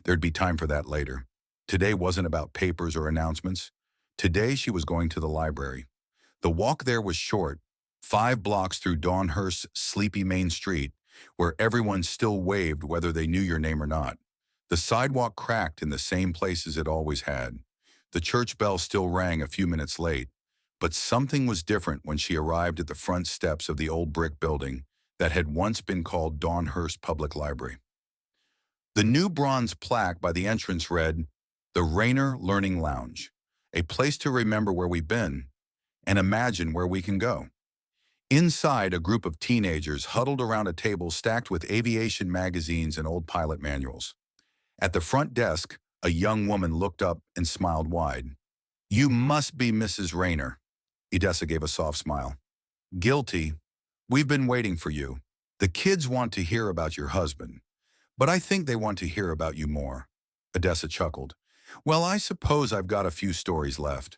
There'd be time for that later. Today wasn't about papers or announcements. Today she was going to the library. The walk there was short, 5 blocks through Dawnhurst's sleepy main street, where everyone still waved whether they knew your name or not. The sidewalk cracked in the same places it always had. The church bell still rang a few minutes late, but something was different when she arrived at the front steps of the old brick building that had once been called Dawnhurst Public Library. The new bronze plaque by the entrance read, "The Rayner Learning Lounge, a place to remember where we've been and imagine where we can go." Inside, a group of teenagers huddled around a table stacked with aviation magazines and old pilot manuals. At the front desk, a young woman looked up and smiled wide. "You must be Mrs. Rayner." Odessa gave a soft smile. "Guilty. We've been waiting for you. The kids want to hear about your husband, but I think they want to hear about you more." Odessa chuckled. "Well, I suppose I've got a few stories left."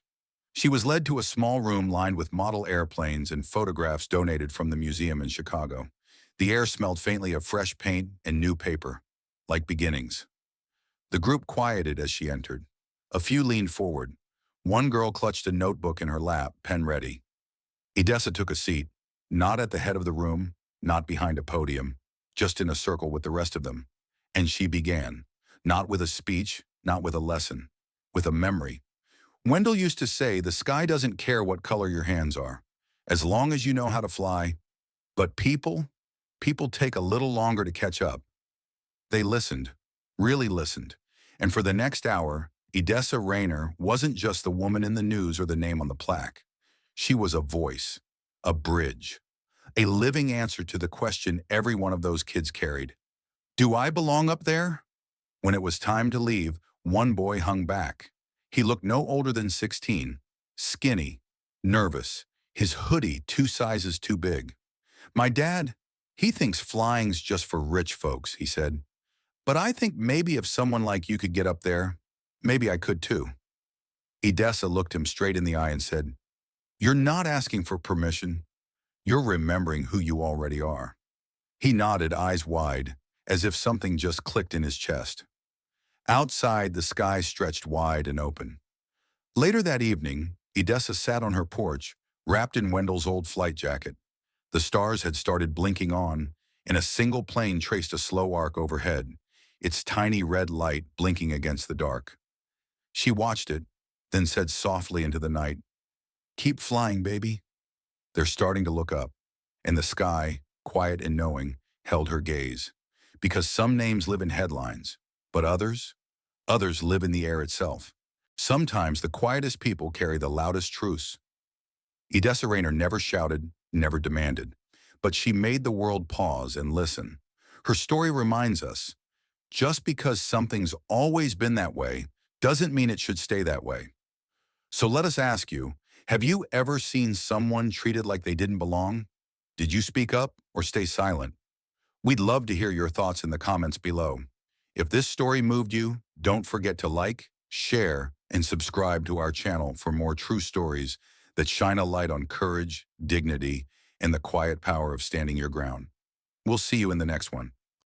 She was led to a small room lined with model airplanes and photographs donated from the museum in Chicago. The air smelled faintly of fresh paint and new paper, like beginnings. The group quieted as she entered. A few leaned forward. One girl clutched a notebook in her lap, pen ready. Odessa took a seat, not at the head of the room, not behind a podium, just in a circle with the rest of them. And she began, not with a speech, not with a lesson, with a memory. Wendell used to say, "The sky doesn't care what color your hands are, as long as you know how to fly." But people take a little longer to catch up. They listened, really listened. And for the next hour, Odessa Rayner wasn't just the woman in the news or the name on the plaque. She was a voice, a bridge, a living answer to the question every one of those kids carried. Do I belong up there? When it was time to leave, one boy hung back. He looked no older than 16, skinny, nervous, his hoodie 2 sizes too big. "My dad, he thinks flying's just for rich folks," he said. "But I think maybe if someone like you could get up there, maybe I could too." Odessa looked him straight in the eye and said, "You're not asking for permission. You're remembering who you already are." He nodded, eyes wide, as if something just clicked in his chest. Outside, the sky stretched wide and open. Later that evening, Odessa sat on her porch, wrapped in Wendell's old flight jacket. The stars had started blinking on, and a single plane traced a slow arc overhead, its tiny red light blinking against the dark. She watched it, then said softly into the night, "Keep flying, baby." They're starting to look up, and the sky, quiet and knowing, held her gaze. Because some names live in headlines, but others live in the air itself. Sometimes the quietest people carry the loudest truths. Odessa Rayner never shouted, never demanded, but she made the world pause and listen. Her story reminds us, just because something's always been that way doesn't mean it should stay that way. So let us ask you, have you ever seen someone treated like they didn't belong? Did you speak up or stay silent? We'd love to hear your thoughts in the comments below. If this story moved you, don't forget to like, share, and subscribe to our channel for more true stories that shine a light on courage, dignity, and the quiet power of standing your ground. We'll see you in the next one.